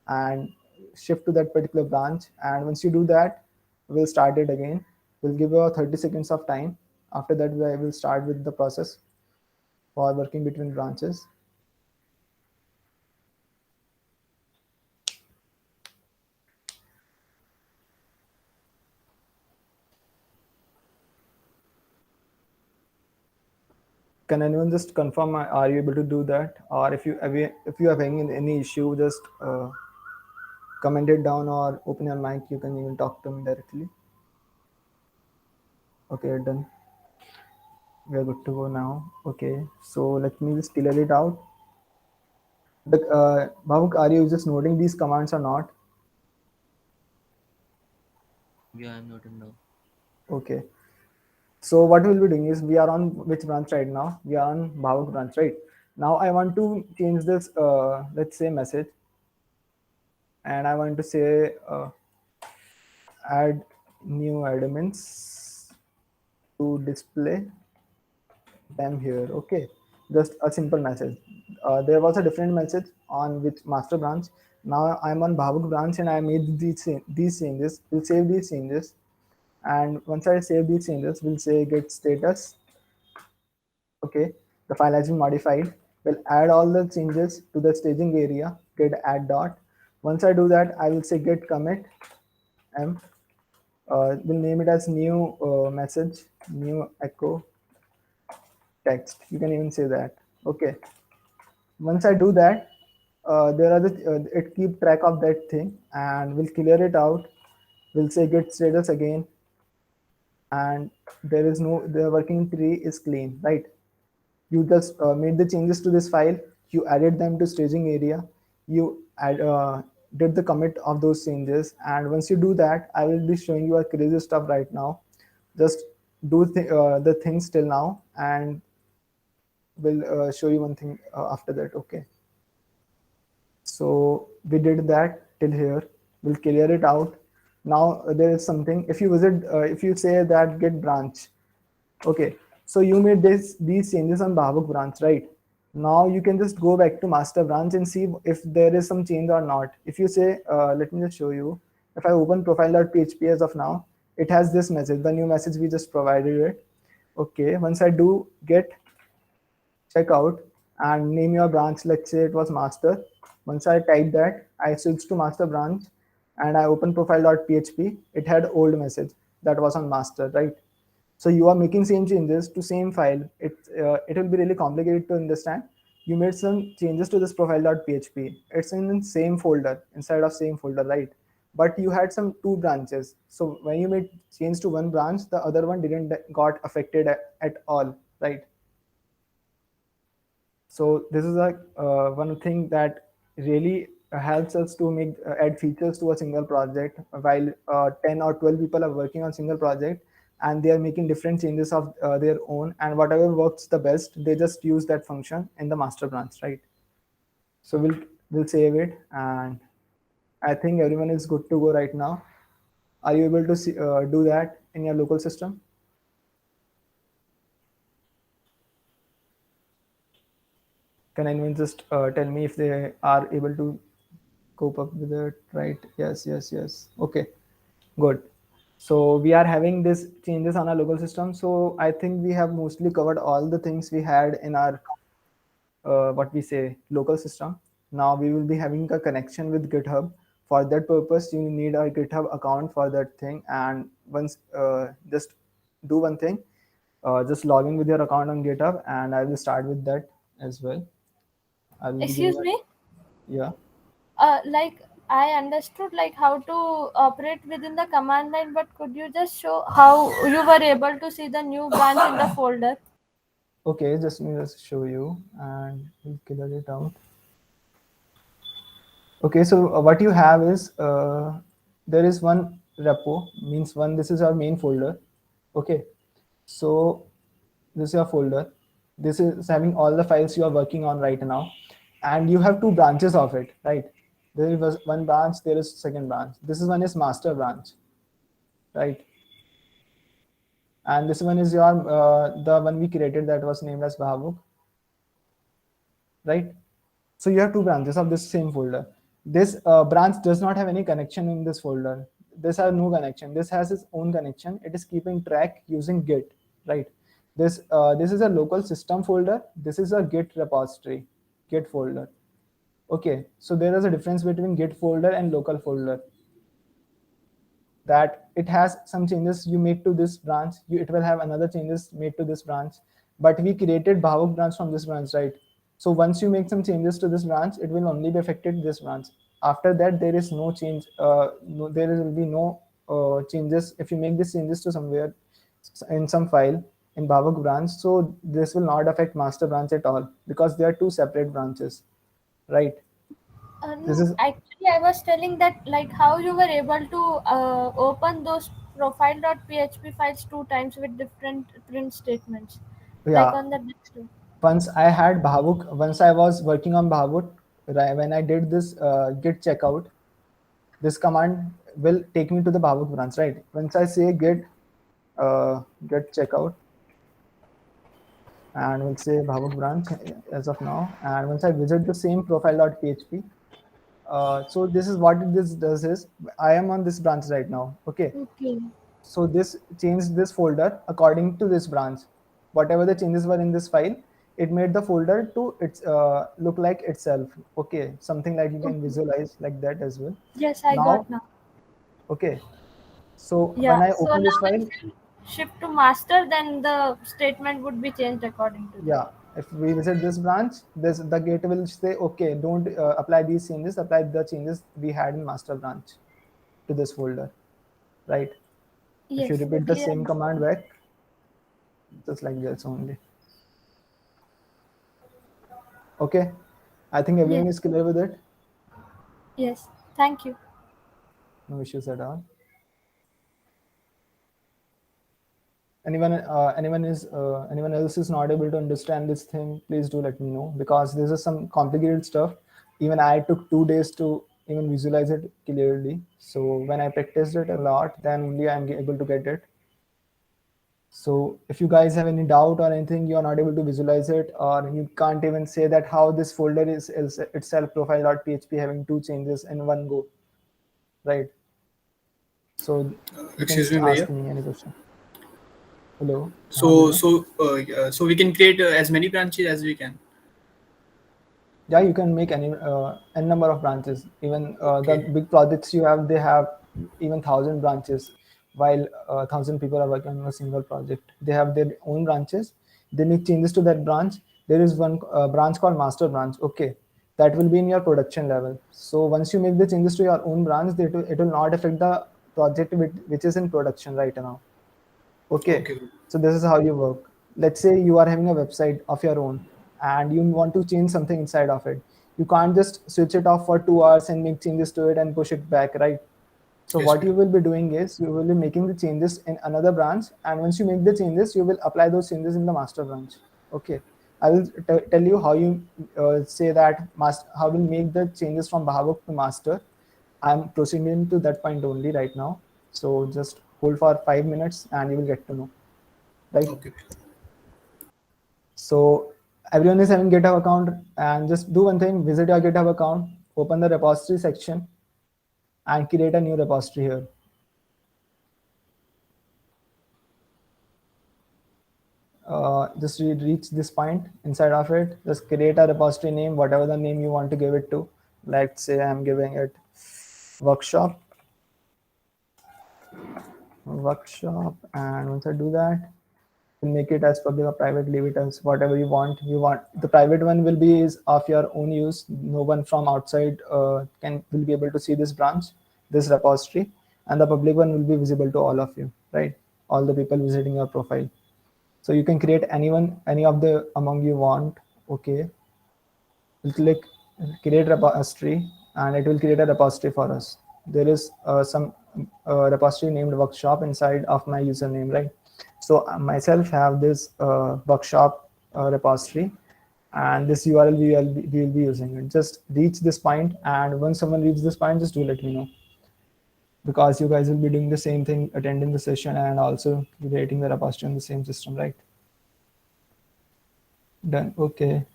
Speaker 1: and shift to that particular branch. And once you do that, we'll start it again. We'll give you 30 seconds of time. After that, we will start with the process for working between branches. Can anyone just confirm? Are you able to do that? Or if you are having any issue, just comment it down or open your mic. You can even talk to me directly. Okay, done. We are good to go now. Okay, so let me just clear it out. But Bhavuk, are you just noting these commands or not?
Speaker 2: Yeah, I'm noting now.
Speaker 1: Okay. So what we'll be doing is we are on which branch right now? We are on Bhavuk branch, right? Now I want to change this, let's say message. And I want to say add new admins to display them here. Okay, just a simple message. There was a different message on which master branch. Now I'm on Bhavuk branch and I made these changes. We'll save these changes, and once I save these changes, we'll say get status. Okay, the file has been modified. We'll add all the changes to the staging area. Get add dot. Once I do that, I will say get commit m. We'll name it as new message, new echo text. You can even say that. Okay, once I do that, there are it keep track of that thing, and we'll clear it out. We'll say get status again, and there is no, the working tree is clean, right? You just made the changes to this file, you added them to staging area, you did the commit of those changes, and once you do that, I will be showing you a crazy stuff right now. Just do the things till now, and we'll show you one thing after that. Okay, so we did that till here. We'll clear it out. Now there is something. If you visit, if you say that get branch, okay, so you made these changes on Bhavuk branch, right? Now you can just go back to master branch and see if there is some change or not. If you say, let me just show you. If I open profile.php as of now, it has this message, the new message we just provided it. Okay, once I do get checkout and name your branch, let's say it was master. Once I type that, I switch to master branch and I open profile.php. It had old message that was on master, right? So you are making same changes to same file. It will be really complicated to understand. You made some changes to this profile.php. It's in the same folder, inside of same folder, right? but you had some two branches. So when you made change to one branch, the other one didn't got affected at all, right? So this is a one thing that really helps us to make add features to a single project while 10 or 12 people are working on single project, and they are making different changes of their own, and whatever works the best, they just use that function in the master branch, right? So we'll save it, and I think everyone is good to go right now. Are you able to do that in your local system? Can anyone just tell me if they are able to cope up with it, right? Yes, yes, yes. Okay, good. So we are having these changes on our local system. So I think we have mostly covered all the things we had in our what we say local system. Now we will be having a connection with GitHub. For that purpose, you need a GitHub account for that thing. And once just do one thing, just log in with your account on GitHub, and I will start with that as well. I will be
Speaker 6: Excuse
Speaker 1: giving
Speaker 6: me.
Speaker 1: yeah.
Speaker 6: Like I understood like how to operate within the command line, but could you just show how you were able to see the new branch in the folder?
Speaker 1: Okay, just let me just show you, and we'll clear it out. Okay, so what you have is there is one repo, means one, this is our main folder. Okay, so this is your folder. This is having all the files you are working on right now, and you have two branches of it, right? There was one branch, there is second branch. This is one is master branch, right? And this one is your the one we created that was named as Bhavuk, right? So you have two branches of this same folder. This branch does not have any connection in this folder. This has no connection. This has its own connection. It is keeping track using Git, right? This is a local system folder. This is a Git repository, Git folder. Okay, so there is a difference between Git folder and local folder. That it has some changes you make to this branch, it will have another changes made to this branch. But we created Bhavuk branch from this branch, right? So once you make some changes to this branch, it will only be affected this branch. After that, there is no change. There will be no changes if you make these changes to somewhere in some file in Bhavuk branch. So this will not affect master branch at all because they are two separate branches, right? This
Speaker 6: No,
Speaker 1: is
Speaker 6: actually, I was telling that like how you were able to open those profile.php files two times with different print statements, like
Speaker 1: yeah.
Speaker 6: on the desktop.
Speaker 1: Once I had Bhavuk, once I was working on Bhavuk, right, when I did this git checkout, this command will take me to the Bhavuk branch, right? Once I say git checkout, and we'll say Bhavuk branch as of now, and once I visit the same profile.php, so this is what this does is I am on this branch right now. Okay,
Speaker 6: Okay.
Speaker 1: so this changed this folder according to this branch. Whatever the changes were in this file, it made the folder to its look like itself. Okay, something like you can
Speaker 6: Okay.
Speaker 1: visualize like that as well.
Speaker 6: Yes, I
Speaker 1: Now,
Speaker 6: got now.
Speaker 1: okay, so
Speaker 6: Yeah.
Speaker 1: when I
Speaker 6: So
Speaker 1: open this
Speaker 6: now
Speaker 1: file,
Speaker 6: if you shift to master, then the statement would be changed according to that.
Speaker 1: yeah, if we visit this branch, this the gate will say, okay, don't apply these changes, apply the changes we had in master branch to this folder, right? If you
Speaker 6: Yes,
Speaker 1: repeat the
Speaker 6: clear
Speaker 1: same
Speaker 6: now.
Speaker 1: command back, just like this only. Okay, I think everyone
Speaker 6: Yes,
Speaker 1: is clear with it.
Speaker 6: yes. Thank you.
Speaker 1: No issues at all. Anyone else is not able to understand this thing, please do let me know, because this is some complicated stuff. Even I took 2 days to even visualize it clearly. So when I practiced it a lot, then only I'm able to get it. So if you guys have any doubt or anything, you're not able to visualize it, or you can't even say that how this folder is itself profile.php having two changes in one go, right? So you can
Speaker 7: Excuse
Speaker 1: just
Speaker 7: me,
Speaker 1: ask
Speaker 7: Bhaiya.
Speaker 1: me any question. Hello.
Speaker 7: So,
Speaker 1: Bhaiya.
Speaker 7: so we can create as many branches as we can.
Speaker 1: Yeah, you can make any n number of branches. Even the
Speaker 7: Okay.
Speaker 1: big projects you have, they have even 1,000 branches, while 1,000 people are working on a single project. They have their own branches. They make changes to that branch. There is one branch called master branch. Okay, that will be in your production level. So once you make the changes to your own branch, it will not affect the project which is in production right now. Okay.
Speaker 7: Okay.
Speaker 1: So this is how you work. Let's say you are having a website of your own and you want to change something inside of it. You can't just switch it off for 2 hours and make changes to it and push it back, right? So
Speaker 7: Yes,
Speaker 1: what
Speaker 7: we
Speaker 1: you
Speaker 7: do.
Speaker 1: will be doing is you will be making the changes in another branch, and once you make the changes, you will apply those changes in the master branch. Okay. I will tell you how you say that how will make the changes from Bhavuk to master. I'm proceeding to that point only right now. So just hold for 5 minutes and you will get to know, right?
Speaker 7: Okay.
Speaker 1: So everyone is having GitHub account, and just do one thing: visit your GitHub account, open the repository section, and create a new repository here. Just reach this point inside of it. Just create a repository name, whatever the name you want to give it to. Let's say I'm giving it workshop. And once I do that, make it as public or private, leave it as whatever you want. The private one will be is of your own use. No one from outside will be able to see this branch, this repository, and the public one will be visible to all of you, right? All the people visiting your profile. So you can create any of the among you want. Okay, we'll click create repository, and it will create a repository for us. There is some repository named workshop inside of my username, right? So myself have this workshop repository, and this URL we will be using it. Just reach this point, and once someone reaches this point, just do let me know, because you guys will be doing the same thing, attending the session and also creating the repository in the same system, right? Done. Okay.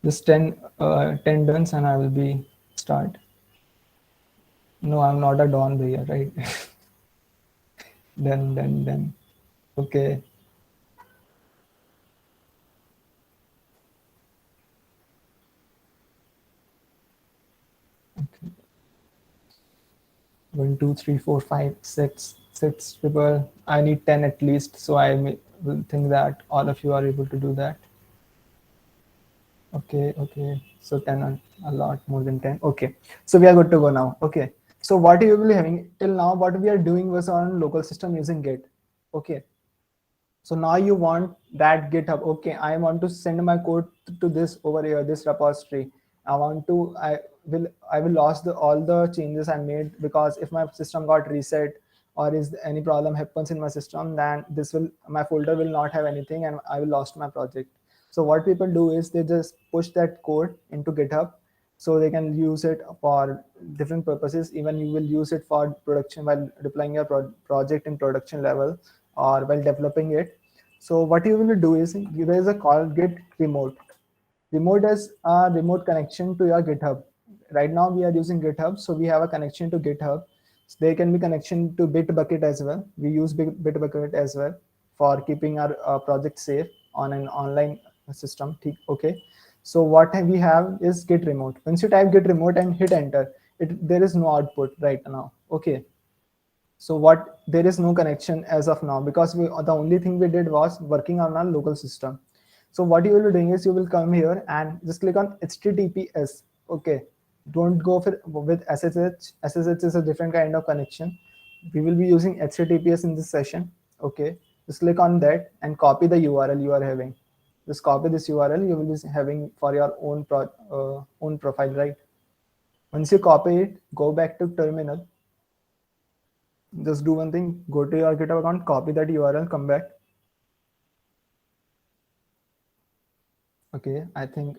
Speaker 1: Just 10 done, and I will be start. No, I'm not a Don Bhaiya, right? Done. Okay. Okay. 1, 2, 3, 4, 5, 6 people. I need 10 at least, so I will think that all of you are able to do that. Okay. So 10, a lot more than 10. Okay. So we are good to go now. Okay. So what you will be having till now, what we are doing was on local system using Git. Okay. So now you want that GitHub. Okay, I want to send my code to this over here, this repository. I will lose all the changes I made, because if my system got reset or is any problem happens in my system, then my folder will not have anything and I will lost my project. So what people do is they just push that code into GitHub, so they can use it for different purposes. Even you will use it for production while deploying your project in production level or while developing it. So what you will do is there is a call git remote. Remote is a remote connection to your GitHub. Right now we are using GitHub, so we have a connection to GitHub. So there can be connection to Bitbucket as well. We use Bitbucket as well for keeping our project safe on an online system. Okay. So what we have is git remote. Once you type git remote and hit enter, there is no output right now. Okay. So there is no connection as of now, because the only thing we did was working on our local system. So what you will be doing is you will come here and just click on HTTPS. Okay. Don't go with SSH. SSH is a different kind of connection. We will be using HTTPS in this session. Okay. Just click on that and copy the URL you are having. Just copy this URL you will be having for your own profile, right? Once you copy it, go back to terminal. Just do one thing, go to your GitHub account, copy that URL, come back. Okay, I think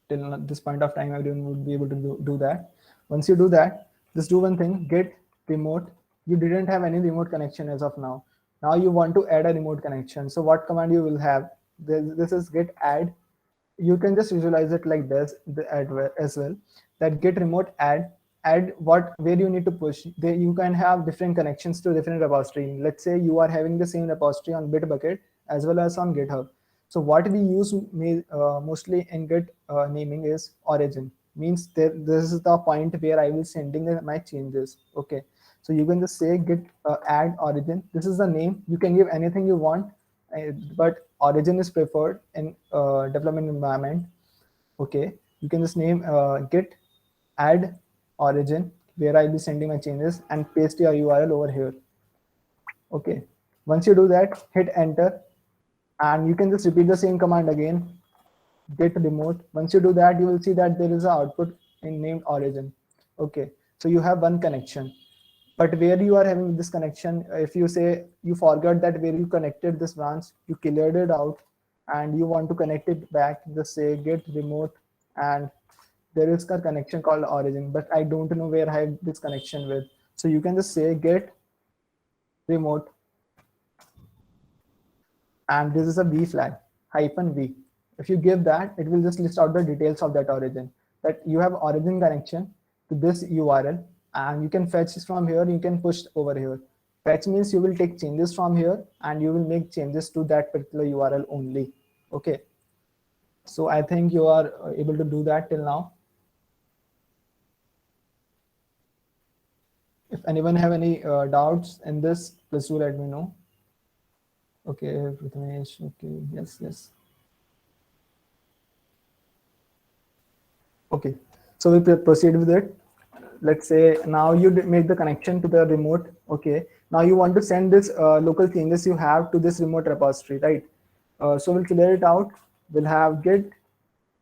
Speaker 1: till this point of time, everyone would be able to do that. Once you do that, just do one thing, git remote. You didn't have any remote connection as of now. Now you want to add a remote connection. So what command you will have? This is git add. You can just visualize it like this, the add as well. That git remote add where you need to push. You can have different connections to different repository. Let's say you are having the same repository on Bitbucket as well as on GitHub. So what we use mostly in Git naming is origin. Means this is the point where I will sending my changes. Okay, so you can just say git add origin. This is the name. You can give anything you want, but origin is preferred in development environment. Okay, you can just name git add origin, where I'll be sending my changes, and paste your URL over here. Okay, once you do that, hit enter, and you can just repeat the same command again, git remote. Once you do that, you will see that there is an output in named origin. Okay, so you have one connection. But where you are having this connection, if you say you forgot that where you connected this branch, you cleared it out and you want to connect it back, just say git remote, and there is a connection called origin, but I don't know where I have this connection with. So you can just say git remote, and this is a v flag, -v. If you give that, it will just list out the details of that origin, that you have origin connection to this URL, and you can fetch from here, you can push over here. Fetch means you will take changes from here and you will make changes to that particular URL only. Okay, so I think you are able to do that till now. If anyone have any doubts in this, please do let me know. Okay, Prathamesh, okay, yes. Okay, so we proceed with it. Let's say now you make the connection to the remote. Okay, now you want to send this local changes you have to this remote repository, right? So we'll clear it out. We'll have git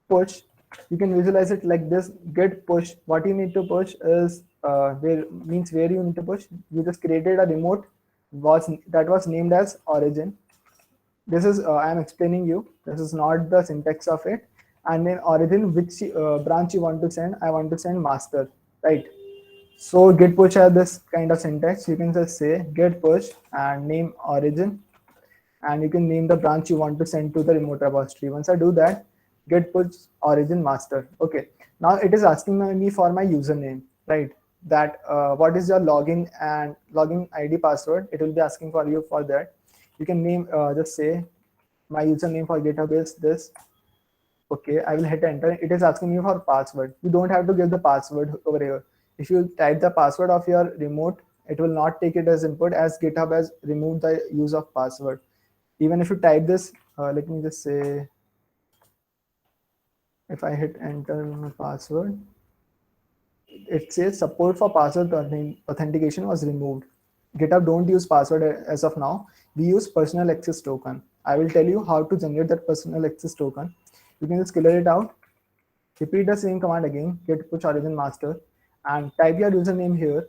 Speaker 1: push. You can visualize it like this: git push. What you need to push is where you need to push. You just created a remote that was named as origin. This is I'm explaining you. This is not the syntax of it. And then origin, which branch you want to send. I want to send master, right? So git push has this kind of syntax. You can just say git push and name origin, and you can name the branch you want to send to the remote repository. Once I do that, git push origin master. Okay, now it is asking me for my username, right? That what is your login ID password? It will be asking for you for that. You can name just say my username for GitHub is this. Okay, I will hit enter. It is asking you for password. You don't have to give the password over here. If you type the password of your remote, it will not take it as input, as GitHub has removed the use of password. Even if you type this, let me just say, if I hit enter my password, it says support for password authentication was removed. GitHub don't use password as of now. We use personal access token. I will tell you how to generate that personal access token. You can just clear it out. Repeat the same command again, git push origin master, and type your username here.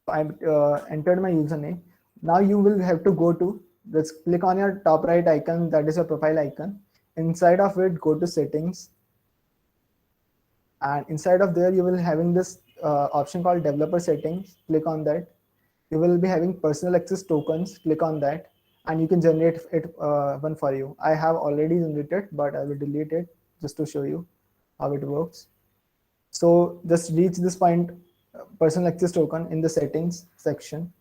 Speaker 1: I entered my username. Now you will have to go to, just click on your top right icon, that is your profile icon. Inside of it, go to settings. And inside of there, you will having this option called developer settings. Click on that. You will be having personal access tokens. Click on that, and you can generate it one for you. I have already generated, but I will delete it just to show you how it works. So just reach this point, personal access token, in the settings section.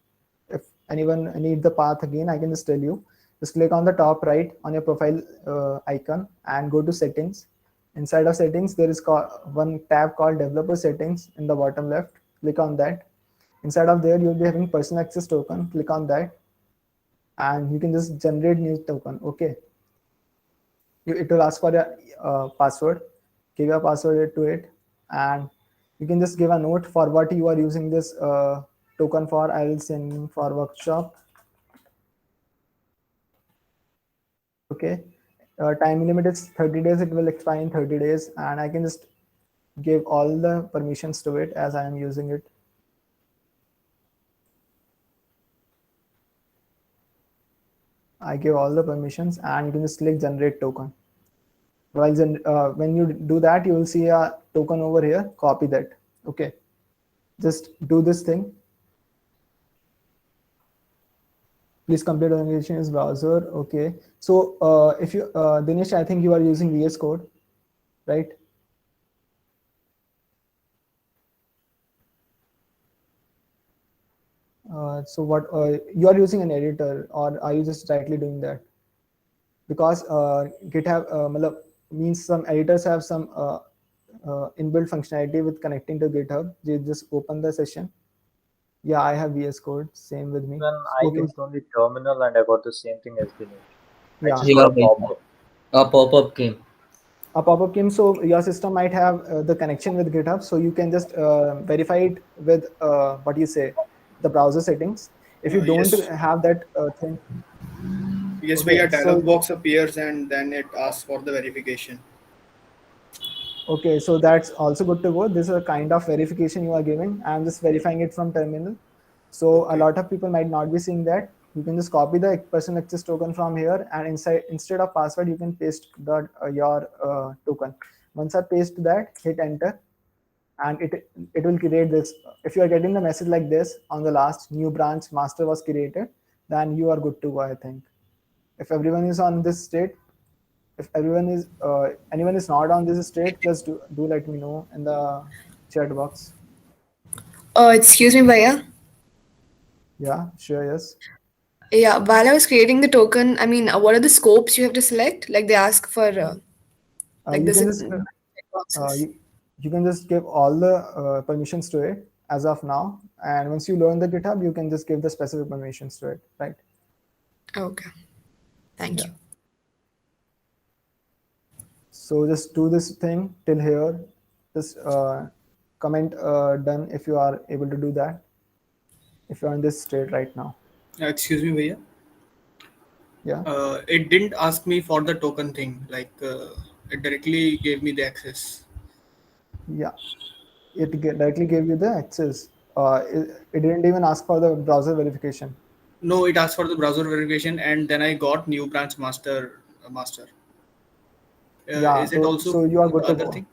Speaker 1: If anyone need the path again, I can just tell you. Just click on the top right on your profile icon and go to settings. Inside of settings, there is one tab called developer settings in the bottom left. Click on that. Inside of there, you'll be having personal access token. Click on that, and you can just generate new token. Okay. It will ask for your password. Give your password to it, and you can just give a note for what you are using this token for. I will send for workshop. Okay. Time limit is 30 days. It will expire in 30 days, and I can just give all the permissions to it as I am using it. I give all the permissions, and you can just click generate token. When you do that, you will see a token over here. Copy that. Okay, just do this thing. Please complete authentication is browser. Okay, so if you Dinesh, I think you are using VS Code, right? So what you are using an editor, or are you just directly doing that? Because GitHub means some editors have some inbuilt functionality with connecting to GitHub. You just open the session. Yeah, I have VS Code. Same with me.
Speaker 8: Even I
Speaker 1: Okay.
Speaker 8: used only terminal and I got the same thing as Dinesh. I
Speaker 1: Yeah.
Speaker 8: just
Speaker 2: You
Speaker 8: got a
Speaker 2: got it.
Speaker 8: pop-up.
Speaker 2: A pop-up came.
Speaker 1: A pop-up came, so your system might have the connection with GitHub, so you can just verify it with what you say, the browser settings. If you don't
Speaker 7: Yes.
Speaker 1: have that thing,
Speaker 7: Yes,
Speaker 1: okay,
Speaker 7: a
Speaker 1: so
Speaker 7: dialog box appears and then it asks for the verification.
Speaker 1: okay, so that's also good to go. This is a kind of verification you are giving. I'm just verifying it from terminal. So a
Speaker 7: Okay.
Speaker 1: lot of people might not be seeing that. You can just copy the personal access token from here, and instead of password, you can paste your token. Once I paste that, hit enter, and it will create this. If you are getting the message like this on the last new branch master was created, then you are good to go, I think. If everyone is on this state, if everyone is anyone is not on this state, just do let me know in the chat box.
Speaker 9: Excuse me, Bhaiya.
Speaker 1: Yeah, sure. Yes.
Speaker 9: Yeah, while I was creating the token, I mean, what are the scopes you have to select? Like they ask for, like
Speaker 1: You
Speaker 9: this
Speaker 1: can just
Speaker 9: boxes.
Speaker 1: you can just give all the permissions to it as of now, and once you learn the GitHub, you can just give the specific permissions to it, right?
Speaker 9: Okay, thank
Speaker 1: Yeah.
Speaker 9: you.
Speaker 1: So just do this thing till here. Just comment done if you are able to do that. If you're in this state right now.
Speaker 7: Excuse me, Bhaiya.
Speaker 1: Yeah.
Speaker 7: It didn't ask me for the token thing. It directly gave me the access.
Speaker 1: Yeah. Directly gave you the access. It didn't even ask for the browser verification.
Speaker 7: No, it asked for the browser verification, and then I got new branch master.
Speaker 1: Yeah.
Speaker 7: Is it also
Speaker 1: So you are
Speaker 7: for the
Speaker 1: good to
Speaker 7: other
Speaker 1: go.
Speaker 7: thing?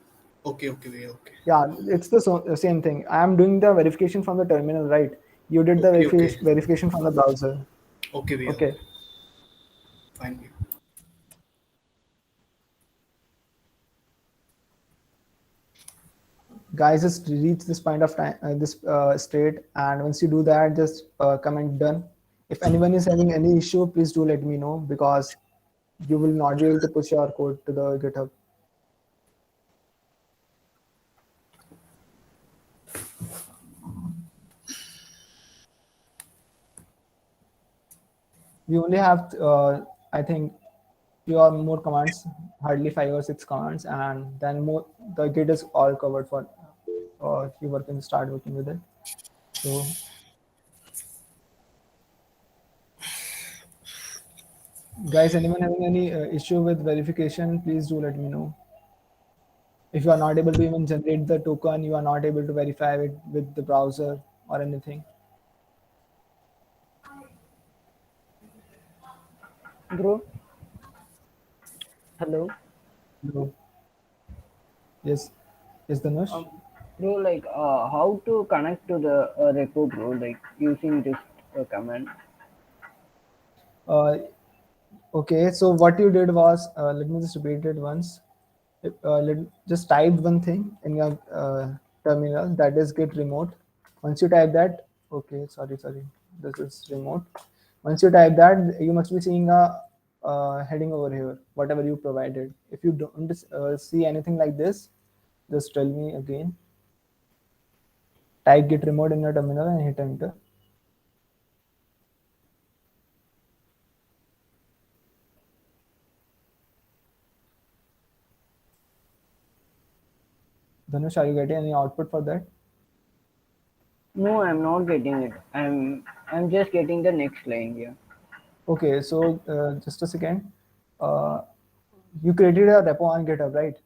Speaker 7: Okay, okay, Bhaiya, okay.
Speaker 1: Yeah, it's the same thing. I am doing the verification from the terminal, right? You did the
Speaker 7: Okay, okay.
Speaker 1: verification from the browser.
Speaker 7: Okay, Bhaiya,
Speaker 1: Okay.
Speaker 7: okay. Fine, Bhaiya.
Speaker 1: Guys, just reach this point of time, this state, and once you do that, just comment done. If anyone is having any issue, please do let me know, because you will not be able to push your code to the GitHub. We only have, I think, few or more commands, hardly 5 or 6 commands, and then more the Git is all covered for. You can start working with it. So guys, anyone having any issue with verification, please do let me know. If you are not able to even generate the token, you are not able to verify it with the browser or anything.
Speaker 5: Bro, hello.
Speaker 1: No. Yes. Yes, Dhanush.
Speaker 5: Bro, like how to connect to the repo, bro? Like using this command.
Speaker 1: Uh, okay, so what you did was, let me just repeat it once. Just type one thing in your terminal, that is git remote. Once you type that, okay, sorry, this is remote. Once you type that, you must be seeing a heading over here, whatever you provided. If you don't see anything like this, just tell me again. Type git remote in your terminal and hit enter. Dhanush, are you getting any output for that?
Speaker 5: No, I'm not getting it. I'm just getting the next line here.
Speaker 1: Okay, so just a second. You created a repo on GitHub, right?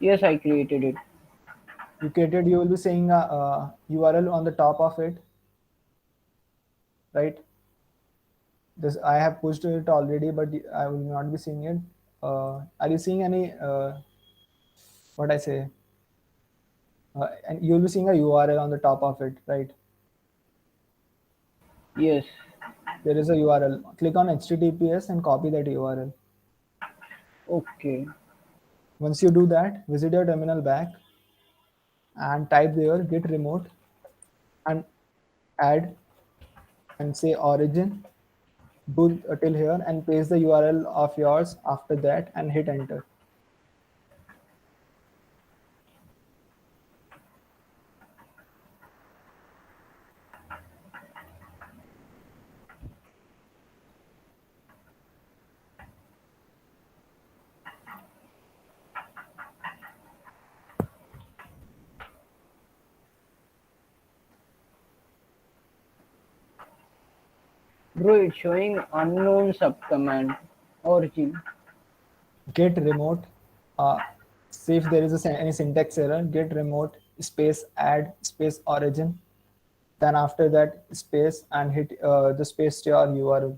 Speaker 5: Yes, I created it.
Speaker 1: You will be seeing a URL on the top of it, right? This I have pushed it already, but I will not be seeing it. Are you seeing any what I say? And you'll be seeing a URL on the top of it, right?
Speaker 5: Yes.
Speaker 1: There is a URL. Click on HTTPS and copy that URL.
Speaker 5: Okay.
Speaker 1: Once you do that, visit your terminal back and type there git remote and add and say origin. Do till here and paste the URL of yours after that and hit enter.
Speaker 5: Bro, it's showing unknown subcommand origin.
Speaker 1: Get remote. See if there is any syntax error. Get remote space add space origin. Then after that space and hit the space to your URL.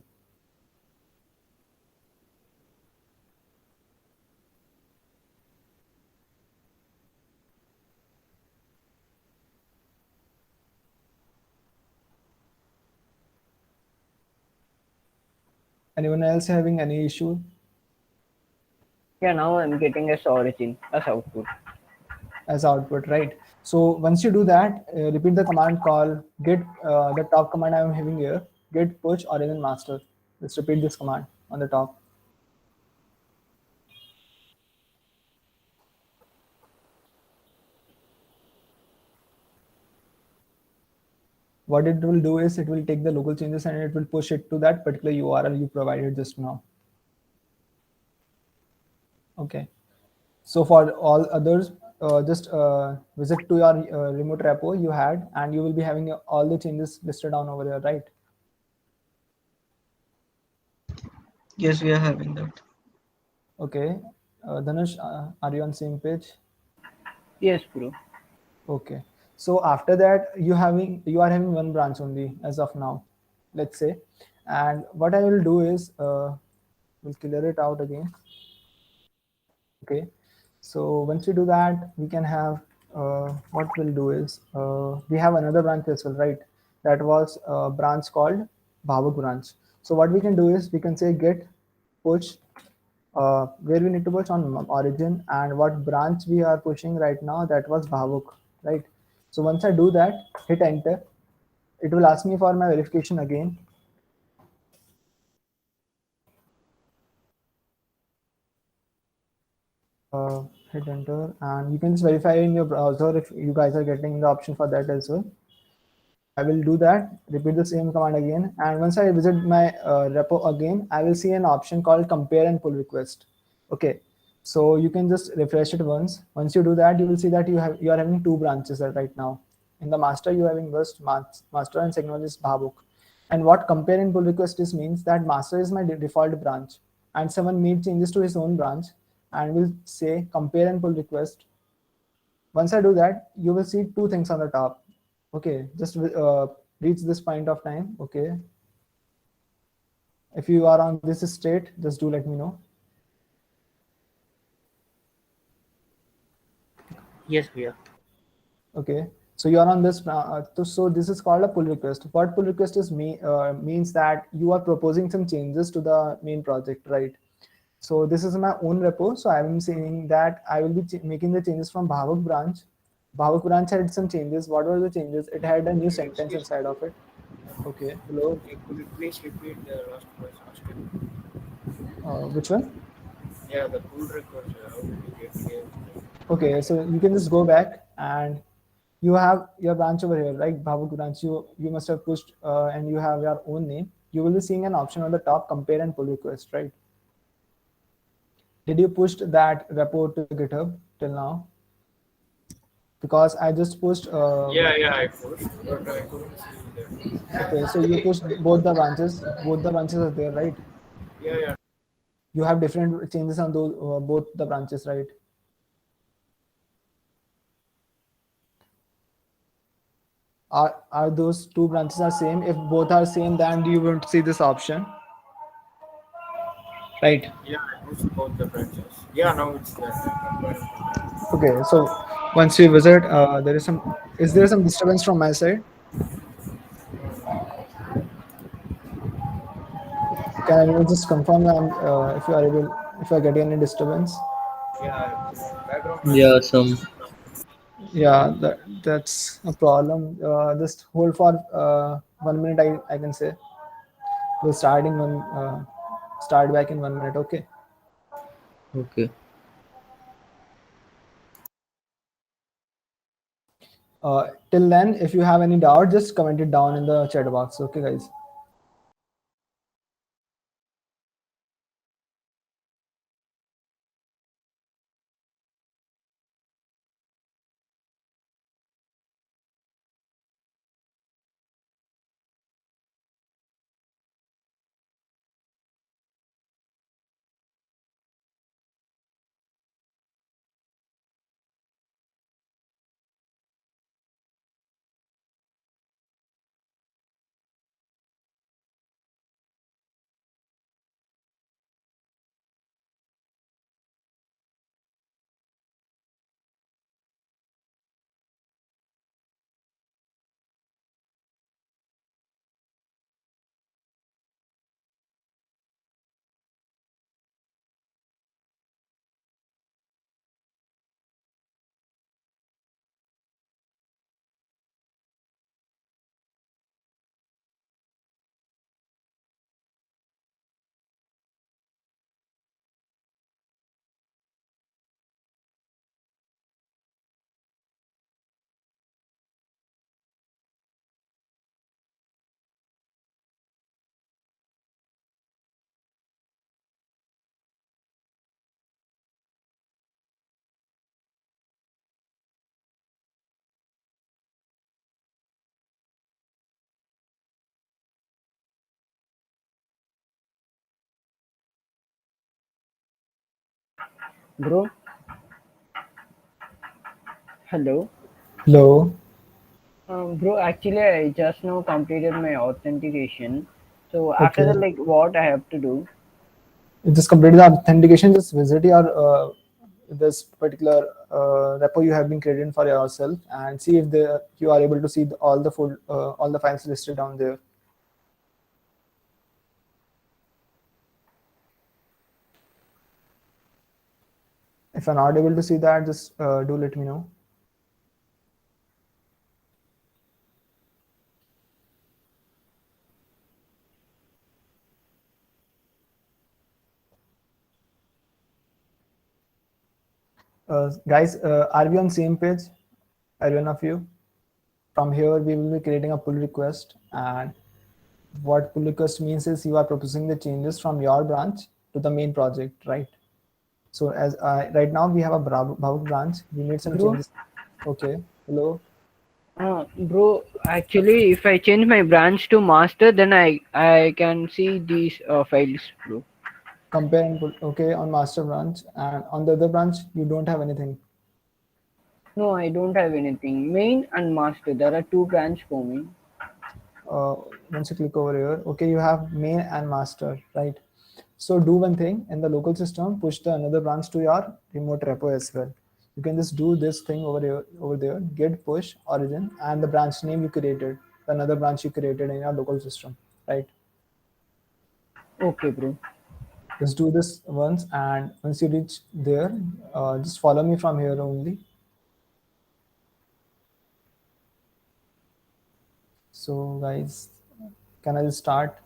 Speaker 1: Anyone else having any issue?
Speaker 5: Yeah, now I'm getting as origin, as output.
Speaker 1: As output, right? So once you do that, repeat the command call get the top command I'm having here, get push origin master. Let's repeat this command on the top. What it will do is it will take the local changes and it will push it to that particular URL you provided just now. Okay. So for all others, just visit to your remote repo you had, and you will be having all the changes listed down over there, right?
Speaker 3: Yes, we are having that.
Speaker 1: Okay. Dhanush, are you on same page?
Speaker 5: Yes, bro.
Speaker 1: Okay. So after that, you are having one branch only as of now, let's say. And what I will do is we'll clear it out again. Okay. So once we do that, we can have what we'll do is we have another branch as well, right? That was a branch called Bhavuk branch. So what we can do is we can say get push where we need to push on origin and what branch we are pushing right now, that was Bhavuk, right? So once I do that, hit enter. It will ask me for my verification again. Hit enter and you can just verify in your browser if you guys are getting the option for that as well. I will do that, repeat the same command again, and once I visit my repo again, I will see an option called compare and pull request. Okay, so you can just refresh it once. Once you do that, you will see that you are having two branches right now. In the master, you are having first master and second one is Bhavuk. And what compare and pull request is means that master is my default branch, and someone made changes to his own branch, and will say compare and pull request. Once I do that, you will see two things on the top. Okay, just reach this point of time. Okay, if you are on this state, just do let me know.
Speaker 2: Yes, we are.
Speaker 1: Okay, so you are on this. So this is called a pull request. What pull request is means that you are proposing some changes to the main project, right? So this is my own repo. So I am saying that I will be making the changes from Bhavuk branch. Bhavuk branch had some changes. What were the changes? It had a new sentence inside of it. Okay, hello.
Speaker 7: Could you please repeat the last question?
Speaker 1: Which one?
Speaker 7: Yeah, the pull request. How did you get here?
Speaker 1: Okay, so you can just go back and you have your branch over here, right? Bhavuk branch. You must have pushed and you have your own name. You will be seeing an option on the top, compare and pull request, right? Did you push that repo to GitHub till now? Because I just pushed.
Speaker 7: Yeah, I pushed, but I couldn't see that.
Speaker 1: Okay, so you pushed both the branches. Both the branches are there, right?
Speaker 7: Yeah.
Speaker 1: You have different changes on those both the branches, right? Are those two branches are same? If both are same, then you won't see this option, right?
Speaker 7: Yeah, I pushed both the branches. Yeah, now it's there.
Speaker 1: Okay, so once you visit, there is some. Is there some disturbance from my side? Can anyone just confirm if you are able, if you are getting any disturbance?
Speaker 7: Yeah, background
Speaker 2: Yeah,
Speaker 7: noise.
Speaker 2: some.
Speaker 1: Yeah, that's a problem. Just hold for 1 minute. I can say we'll start back in 1 minute. Okay.
Speaker 2: Okay.
Speaker 1: Till then, if you have any doubt, just comment it down in the chat box. Okay, guys.
Speaker 5: Bro, hello.
Speaker 1: Hello.
Speaker 5: Bro, actually, I just now completed my authentication. So after
Speaker 1: Okay.
Speaker 5: that, like, what I have to do?
Speaker 1: You just complete the authentication. Just visit your this particular repo you have been created for yourself and see if you are able to see all the files listed down there. If you're not able to see that, just do let me know. Guys, are we on same page? Everyone of you? From here, we will be creating a pull request, and what pull request means is you are proposing the changes from your branch to the main project, right? So as right now we have a Bhavuk branch, we need some
Speaker 5: Bro,
Speaker 1: changes. Okay, hello.
Speaker 5: bro, actually, if I change my branch to master, then I can see these files, bro.
Speaker 1: Compare and put, okay, on master branch, and on the other branch you don't have anything.
Speaker 5: No, I don't have anything. Main and master, there are two branch for me.
Speaker 1: Once you click over here, okay, you have main and master, right? So do one thing in the local system, push the another branch to your remote repo as well. You can just do this thing over there, git push origin and the branch name you created, another branch you created in your local system, right?
Speaker 5: Okay, bro.
Speaker 1: Just do this once, and once you reach there, just follow me from here only. So guys, can I just start?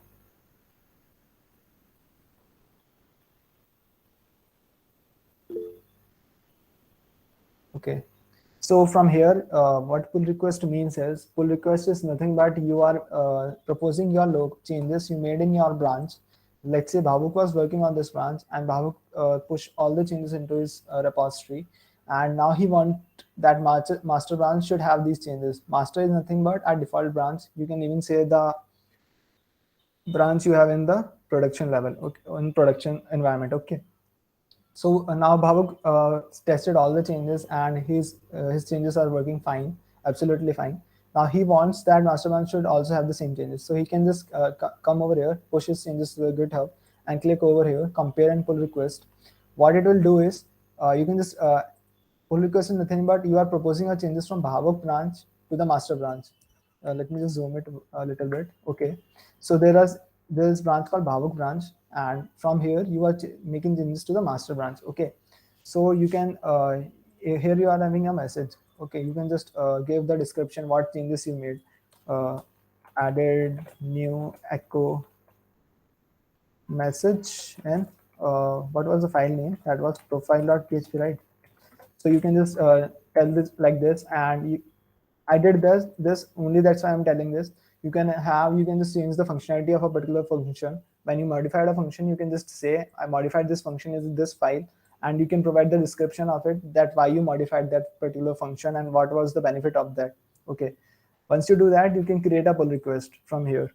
Speaker 1: Okay. So from here, what pull request means is pull request is nothing but you are proposing your log changes you made in your branch. Let's say Bhavuk was working on this branch and Bhavuk pushed all the changes into his repository, and now he want that master branch should have these changes. Master is nothing but a default branch. You can even say the branch you have in the production level, okay, in production environment. Okay. So now Bhavuk tested all the changes, and his changes are working fine, absolutely fine. Now he wants that master branch should also have the same changes. So he can just come over here, push his changes to the GitHub, and click over here, compare and pull request. What it will do is you can just pull request is nothing but you are proposing your changes from Bhavuk branch to the master branch. Let me just zoom it a little bit. Okay, so there is branch called Bhavuk branch, and from here you are making changes to the master branch. Okay, so you can here you are having a message. Okay, you can just give the description what changes you made. Added new echo message, and what was the file name? That was profile.php, right? So you can just tell this like this, and I did this only, that's why I'm telling this. You can just change the functionality of a particular function. When you modified a function, you can just say I modified this function in this file, and you can provide the description of it, that why you modified that particular function and what was the benefit of that. Okay, once you do that, you can create a pull request from here.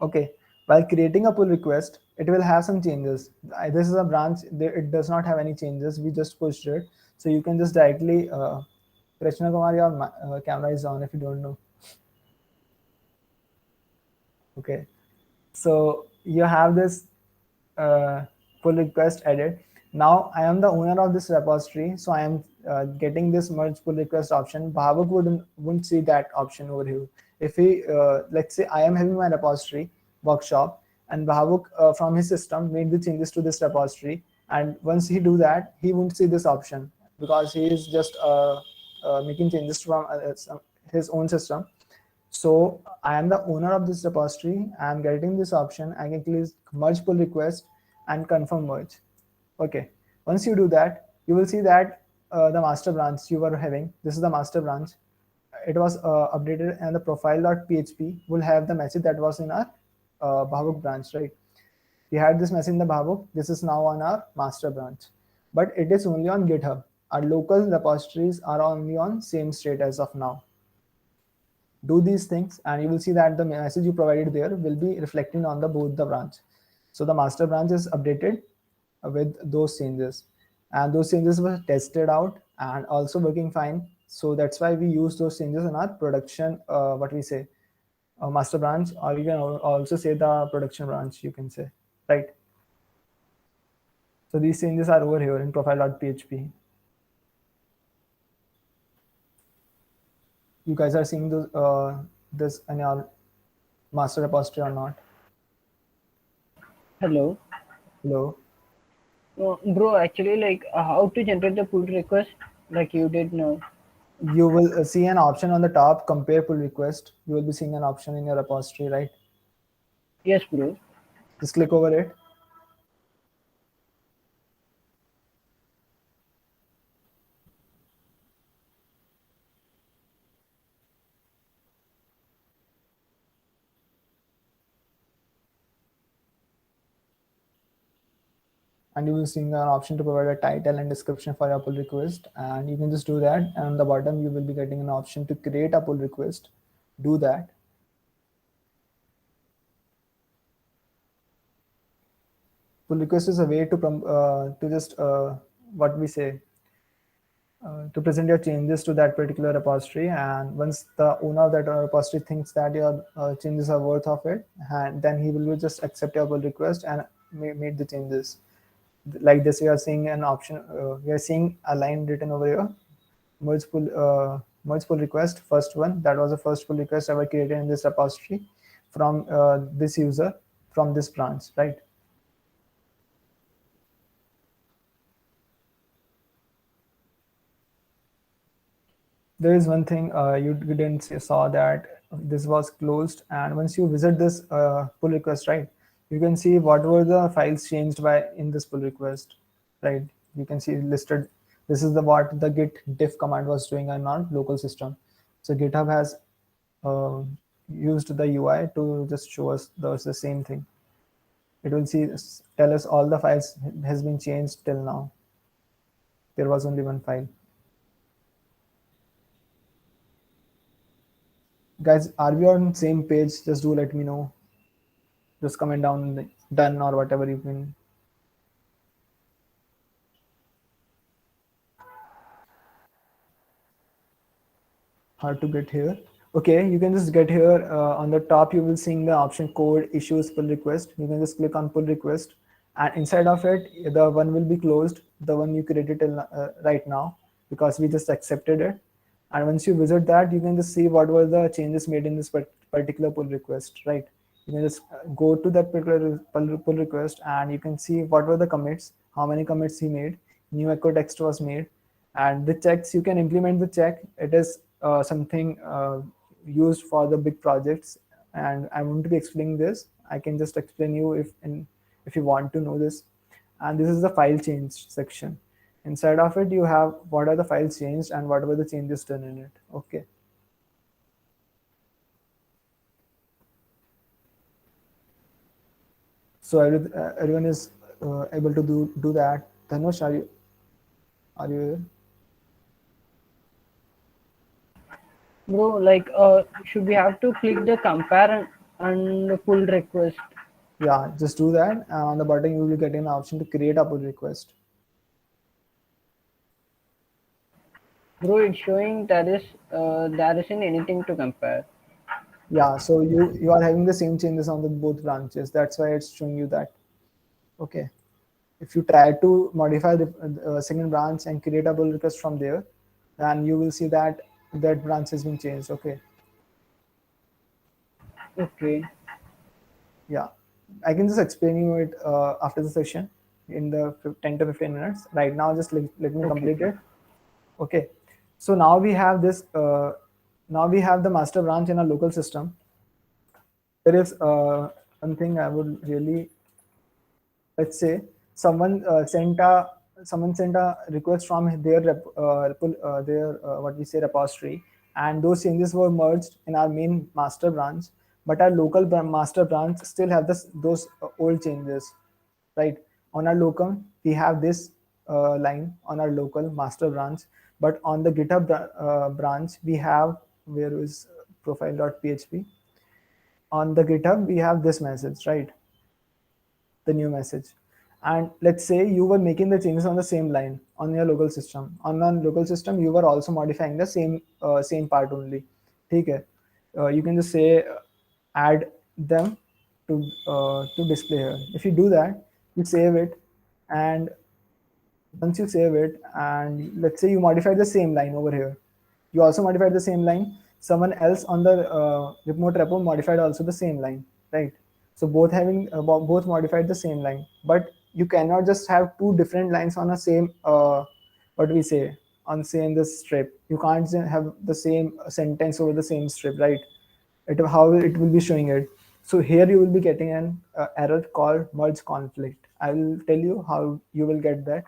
Speaker 1: Okay, while creating a pull request, it will have some changes. This is a branch, it does not have any changes, we just pushed it. So you can just directly Krishna Kumar, your camera is on if you don't know. Okay, so you have this pull request edit. Now I am the owner of this repository, so I am getting this merge pull request option. Bhavuk wouldn't see that option over here. If he let's say I am having my repository workshop, and Bhavuk from his system made the changes to this repository, and once he do that, he won't see this option because he is just making changes from his own system. So I am the owner of this repository. I am getting this option. I can click merge pull request and confirm merge. Okay. Once you do that, you will see that the master branch you were having, this is the master branch. It was updated, and the profile.php will have the message that was in our Bhavuk branch, right? We had this message in the Bhavuk. This is now on our master branch, but it is only on GitHub. Our local repositories are only on same state as of now. Do these things, and you will see that the message you provided there will be reflecting on both the branch. So the master branch is updated with those changes. and those changes were tested out and also working fine. So that's why we use those changes in our production, what we say, master branch, or you can also say the production branch, you can say, right? So these changes are over here in profile.php. You guys are seeing this in your master repository or not?
Speaker 5: Hello.
Speaker 1: Hello.
Speaker 5: Bro, actually, like how to generate the pull request, like you did now.
Speaker 1: You will see an option on the top, compare pull request. You will be seeing an option in your repository, right?
Speaker 5: Yes, bro.
Speaker 1: Just click over it. And you will see an option to provide a title and description for your pull request, and you can just do that. And on the bottom you will be getting an option to create a pull request. Do that. Pull request is a way to just what we say, to present your changes to that particular repository, and once the owner of that repository thinks that your changes are worth of it, and then he will just accept your pull request and make the changes. Like this, we are seeing an option, we are seeing a line written over here, merge pull request, first one. That was the first pull request ever created in this repository from this user from this branch, right? There is one thing you didn't saw, that this was closed, and once you visit this pull request, right, you can see what were the files changed by in this pull request, right? You can see listed. This is the what the git diff command was doing on our local system. So GitHub has used the UI to just show us the same thing. It will tell us all the files has been changed till now. There was only one file. Guys, are we on same page? Just do let me know. Just comment down done or whatever you can. How to get here? Okay, you can just get here. On the top you will see the option code issues pull request. You can just click on pull request, and inside of it the one will be closed, the one you created till right now, because we just accepted it. And once you visit that, you can just see what were the changes made in this particular pull request, right? You can just go to that particular pull request, and you can see what were the commits, how many commits he made, new echo text was made, and the checks, you can implement the check. It is something used for the big projects, and I want to be explaining this. I can just explain you if you want to know this. And this is the file change section. Inside of it, you have what are the files changed and what were the changes done in it. Okay. So everyone is able to do that. Dhanush, are you here?
Speaker 5: Bro, like should we have to click the compare and pull request?
Speaker 1: Yeah, just do that. And on the bottom, you will get an option to create a pull request.
Speaker 5: Bro, it's showing there isn't anything to compare.
Speaker 1: Yeah, so you are having the same changes on the both branches. That's why it's showing you that. Okay. If you try to modify the second branch and create a pull request from there, then you will see that that branch has been changed. Okay.
Speaker 5: Okay.
Speaker 1: Yeah, I can just explain you it after the session in the 10 to 15 minutes. Right now, just let me complete it. Okay. So now we have this. Now we have the master branch in our local system. There is one thing I would really, let's say someone sent a request from their what we say repository, and those changes were merged in our main master branch, but our local master branch still have those old changes, right? On our local we have this line on our local master branch, but on the GitHub branch we have, where is profile.php, on the GitHub we have this message, right? The new message. And let's say you were making the changes on the same line on your local system. On a local system, you were also modifying the same part only. Okay, you can just say add them to display here. If you do that, you save it, and once you save it, and let's say you modified the same line over here, you also modified the same line. Someone else on the remote repo modified also the same line, right? So both modified the same line, but you cannot just have two different lines on a same what do we say, on same this strip. You can't have the same sentence over the same strip, right? How it will be showing it. So here you will be getting an error called merge conflict. I will tell you how you will get that.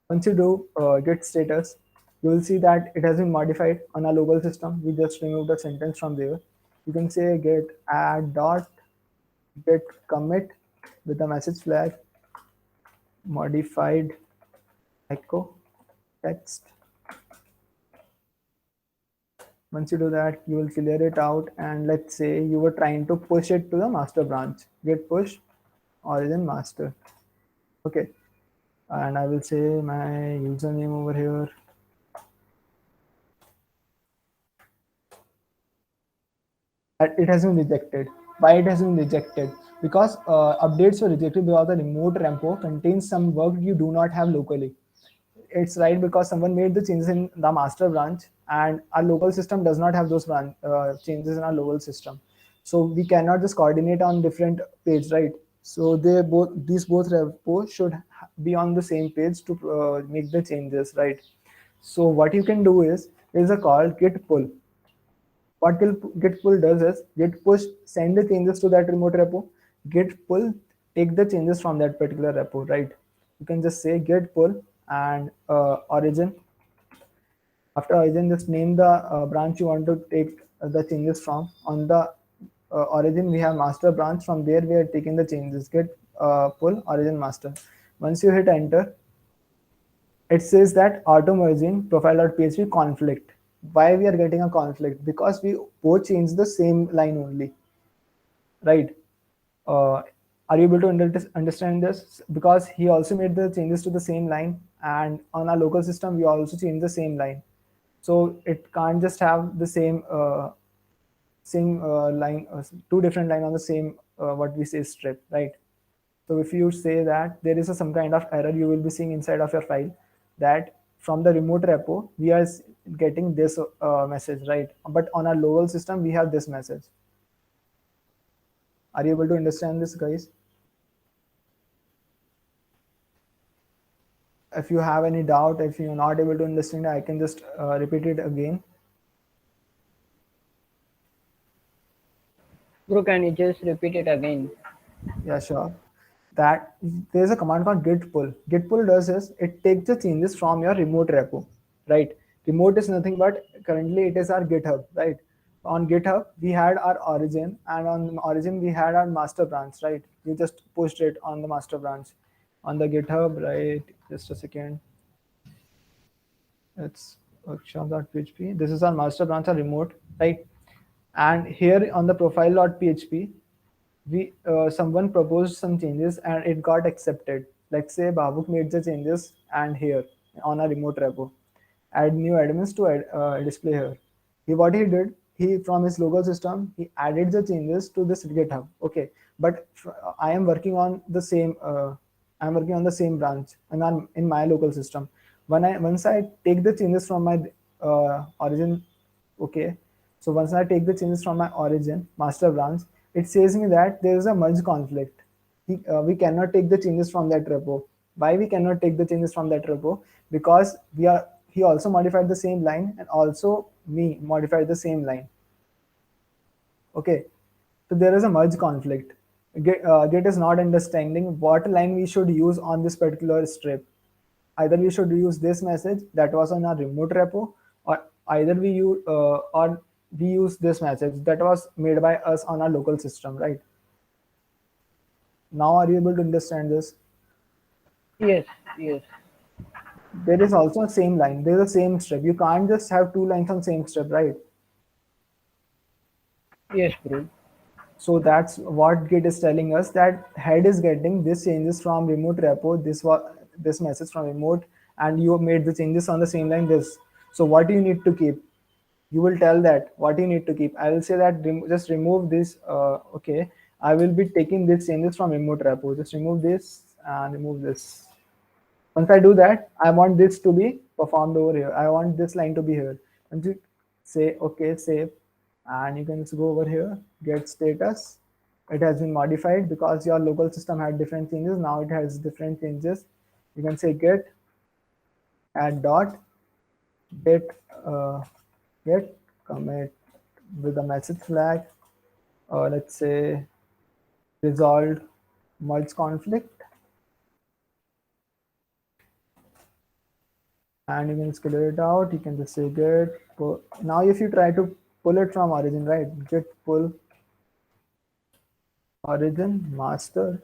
Speaker 1: Once you do git status, you will see that it has been modified on a local system. We just removed the sentence from there. You can say git add dot git commit with a message flag modified echo text. Once you do that, you will clear it out, and let's say you were trying to push it to the master branch. Git push origin master. Okay, and I will say my username over here. It has been rejected. Why it has been rejected? Because updates were rejected because the remote repo contains some work you do not have locally. It's right because someone made the changes in the master branch, and our local system does not have those changes in our local system. So we cannot just coordinate on different page, right? So these both repos should be on the same page to make the changes, right? So what you can do is a call git pull. What git pull does is git push send the changes to that remote repo. Git pull take the changes from that particular repo, right? You can just say git pull and origin. After origin, just name the branch you want to take the changes from. On the origin, we have master branch. From there, we are taking the changes. Git pull origin master. Once you hit enter, it says that auto merging profile.php conflict. Why we are getting a conflict? Because we both change the same line only, right? Are you able to understand this? Because he also made the changes to the same line, and on our local system we also change the same line. So it can't just have the same line, two different line on the same what we say strip, right? So if you say that there is some kind of error, you will be seeing inside of your file that from the remote repo we are getting this message, right? But on our local system we have this message. Are you able to understand this, guys? If you have any doubt, if you're not able to understand, I can just repeat it again.
Speaker 5: Bro, can you just repeat it again?
Speaker 1: Yeah, sure. That there's a command called git pull. Git pull does is it takes the changes from your remote repo, right? Remote is nothing but currently it is our GitHub, right? On GitHub we had our origin, and on origin we had our master branch, right? We just pushed it on the master branch on the GitHub, right? Just a second. It's workshop.php. This is our master branch, our remote, right? And here on the profile.php, we someone proposed some changes and it got accepted. Let's say Babuk made the changes, and here on a remote repo, add new admins to display here. What he did, he from his local system, he added the changes to this GitHub. Okay, but I am working on the same. I'm working on the same branch and in my local system. Once I take the changes from my origin, okay. So once I take the changes from my origin master branch, it says me that there is a merge conflict. We cannot take the changes from that repo. Why we cannot take the changes from that repo? Because he also modified the same line, and also me modified the same line. Okay, so there is a merge conflict. Git is not understanding what line we should use on this particular strip. Either we should use this message that was on our remote repo, or either we use this message that was made by us on our local system, right? Now are you able to understand this?
Speaker 5: Yes, yes.
Speaker 1: There is also a same line. There is a same strip. You can't just have two lines on same strip, right?
Speaker 5: Yes, bro.
Speaker 1: So that's what Git is telling us, that head is getting this changes from remote repo, this message from remote, and you made the changes on the same line this. So what you need to keep, you will tell that what you need to keep. I will say that just remove this. Okay, I will be taking these changes from remote repo. Just remove this and remove this. Once I do that, I want this to be performed over here. I want this line to be here. And you say, okay, save. And you can just go over here, get status. It has been modified because your local system had different changes. Now it has different changes. You can say get add dot get commit with a message flag, or let's say resolved merge conflict. And you can scale it out. You can just say get pull. Now if you try to pull it from origin, right, get pull origin master,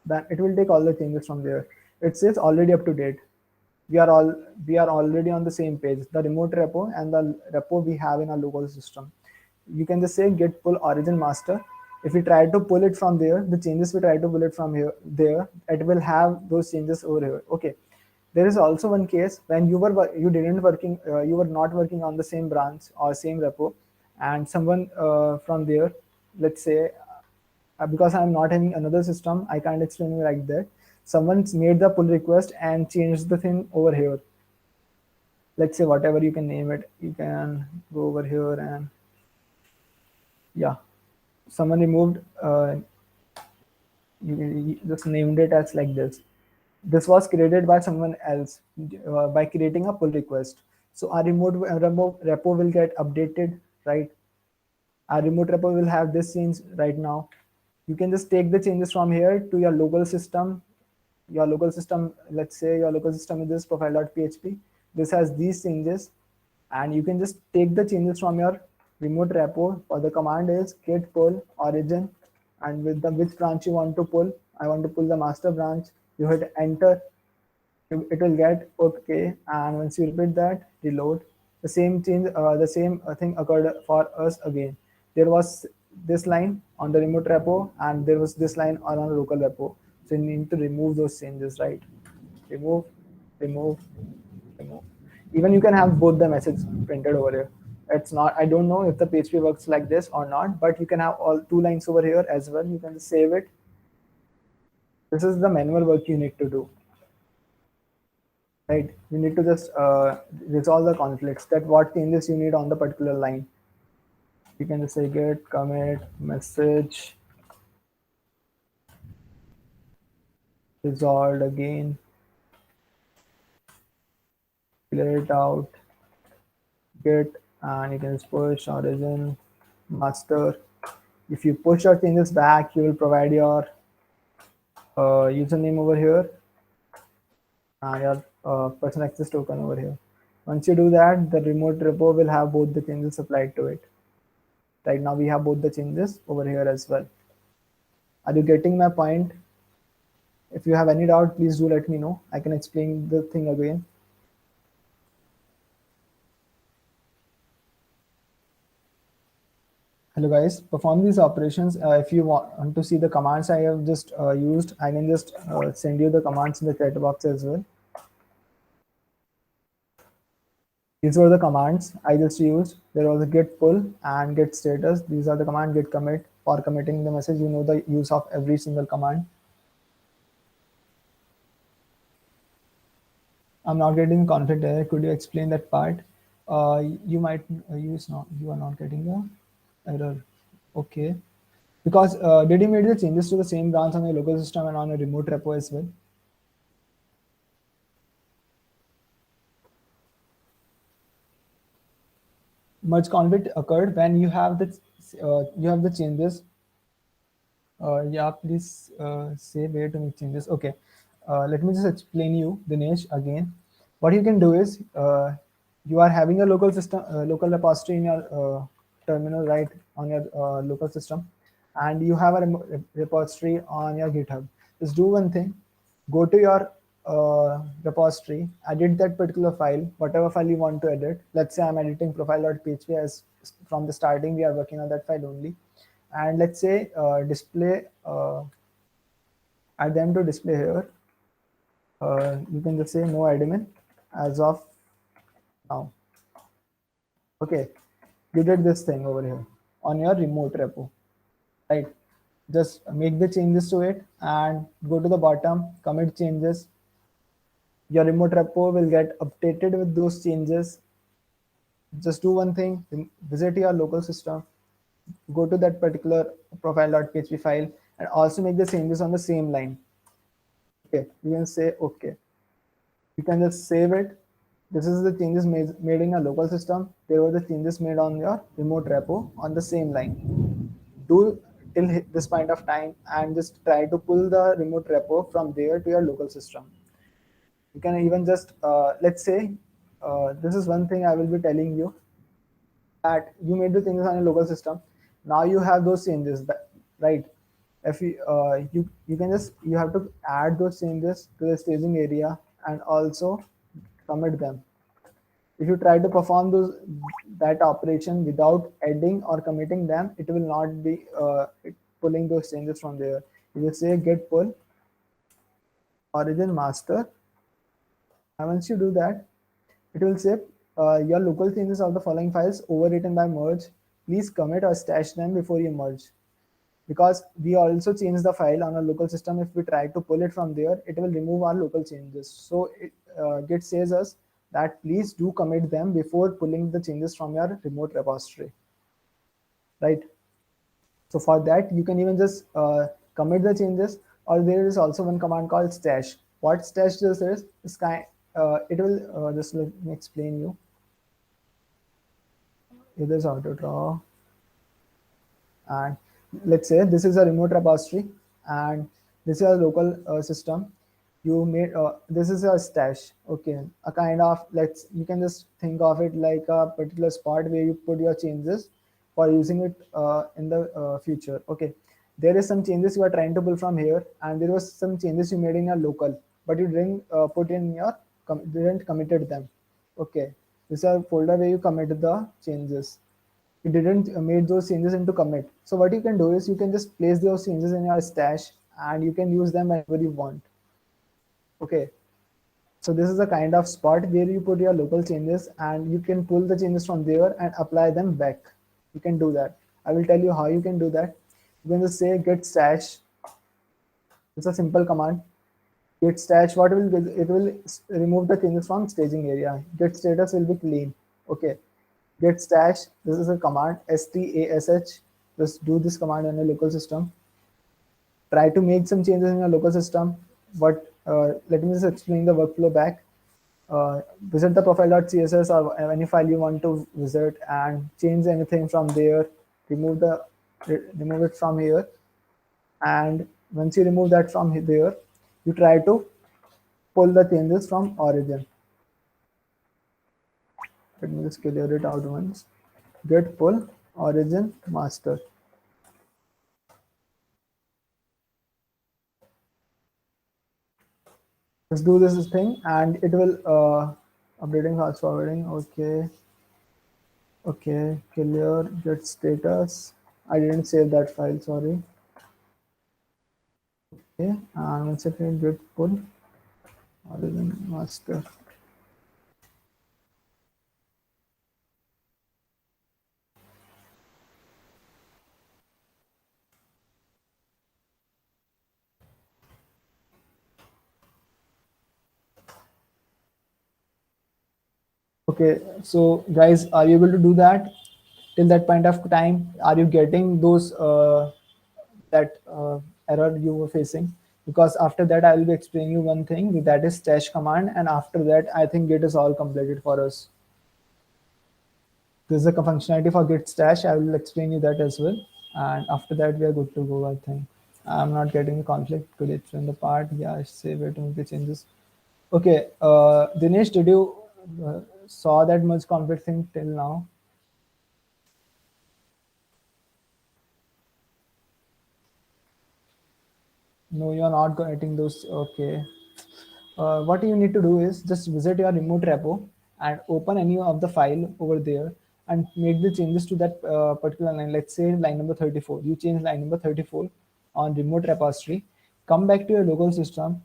Speaker 1: then it will take all the changes from there. It says already up to date. We are already on the same page, the remote repo and the repo we have in our local system. You can just say get pull origin master. If we try to pull it from there, the changes we try to pull it from here there, it will have those changes over here. Okay, there is also one case when you were not working on the same branch or same repo, and someone from there, let's say, because I'm not having another system, I can't explain it like that. Someone's made the pull request and changed the thing over here. Let's say whatever you can name it. You can go over here and yeah, someone removed. You just named it as like this. This was created by someone else by creating a pull request. So our remote repo will get updated, right? Our remote repo will have this change right now. You can just take the changes from here to your local system. Your local system, let's say your local system is this profile.php. This has these changes, and you can just take the changes from your remote repo. Or the command is git pull origin, and with the which branch you want to pull. I want to pull the master branch. You hit enter. It will get okay, and once you repeat that, reload. The same change, the same thing occurred for us again. There was this line on the remote repo, and there was this line on our local repo. So you need to remove those changes, right? Remove, remove, remove. Even you can have both the messages printed over here. It's not, I don't know if the PHP works like this or not, but you can have all two lines over here as well. You can save it. This is the manual work you need to do, right? You need to just resolve the conflicts, that what changes you need on the particular line. You can just say get commit message resolved again, clear it out, git, and you can just push origin master. If you push your changes back, you will provide your username over here and your person access token over here. Once you do that, the remote repo will have both the changes applied to it. Right now we have both the changes over here as well. Are you getting my point? If you have any doubt, please do let me know. I can explain the thing again. Hello guys, perform these operations. If you want to see the commands I have just used, I can just send you the commands in the chat box as well. These were the commands I just used. There was a git pull and git status. These are the command git commit for committing the message. You know the use of every single command. I'm not getting conflict error. Could you explain that part? You might use not. You are not getting the error. Okay. Because did you make the changes to the same branch on your local system and on a remote repo as well? Merge conflict occurred when you have the changes. Yeah, please say where to make changes. Okay, let me just explain you, Dinesh, again. What you can do is you are having a local system, local repository in your terminal, right, on your local system, and you have a repository on your GitHub. Just do one thing: go to your repository, edit that particular file, whatever file you want to edit. Let's say I'm editing profile.php, as from the starting we are working on that file only. and let's say display, add them to display here. You can just say no admin as of now. Okay, you did this thing over here on your remote repo, right? Just make the changes to it and go to the bottom, commit changes. Your remote repo will get updated with those changes. Just do one thing, visit your local system, go to that particular profile.php file and also make the changes on the same line. Okay, you can say okay. You can just save it. This is the changes made in your local system. There were the changes made on your remote repo on the same line. Do till this point of time and just try to pull the remote repo from there to your local system. You can even just, let's say, this is one thing I will be telling you, that you made the changes on your local system. Now you have those changes, right? If you can just, you have to add those changes to the staging area and also commit them. If you try to perform that operation without adding or committing them, it will not be pulling those changes from there. You will say git pull origin master, and once you do that, it will say your local changes of the following files overwritten by merge. Please commit or stash them before you merge. Because we also change the file on a local system, if we try to pull it from there, it will remove our local changes. So Git says us that please do commit them before pulling the changes from your remote repository, right? So for that, you can even just commit the changes, or there is also one command called stash. What stash does is it will just let me explain you. It is auto draw, and let's say this is a remote repository and this is a local system. You made this is a stash. Okay, a kind of, you can just think of it like a particular spot where you put your changes for using it in the future. Okay, there is some changes you are trying to pull from here, and there was some changes you made in your local, but you didn't put in your didn't committed them. Okay, this is a folder where you committed the changes. You didn't made those changes into commit. So what you can do is you can just place those changes in your stash and you can use them whenever you want. Okay, so this is a kind of spot where you put your local changes and you can pull the changes from there and apply them back. You can do that. I will tell you how you can do that. You can just say git stash. It's a simple command. Git stash, what will do? It will remove the changes from staging area. Git status will be clean. Okay, git stash, this is a command, stash. Just do this command on a local system. Try to make some changes in your local system, but let me just explain the workflow back. Visit the profile.css or any file you want to visit and change anything from there. Remove it from here, and once you remove that from there, you try to pull the changes from origin. Let me just clear it out once. Git pull origin master. Let's do this thing and it will updating fast forwarding. Okay, clear git status. I didn't save that file, sorry. Okay, and once again git pull origin master. Okay, so guys, are you able to do that till that point of time? Are you getting those that error you were facing? Because after that, I will be explaining you one thing, that is stash command, and after that, I think Git is all completed for us. This is a functionality for Git stash. I will explain you that as well, and after that, we are good to go. I think I'm not getting the conflict. Could you explain the part? Yeah, save it and make the changes. Okay, Dinesh, did you saw that much conflict thing till now? No, you're not getting those. Okay. What you need to do is just visit your remote repo and open any of the file over there and make the changes to that particular line. Let's say line number 34. You change line number 34 on remote repository. Come back to your local system,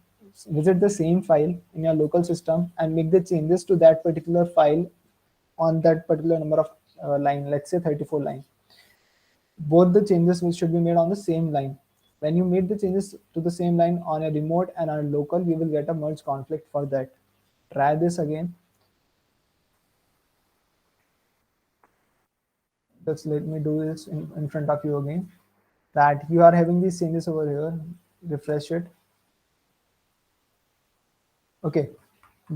Speaker 1: visit the same file in your local system, and make the changes to that particular file on that particular number of line. Let's say 34 line. Both the changes should be made on the same line. When you made the changes to the same line on a remote and on a local, you will get a merge conflict for that. Try this again. Just let me do this in front of you again. That you are having these changes over here. Refresh it. Okay,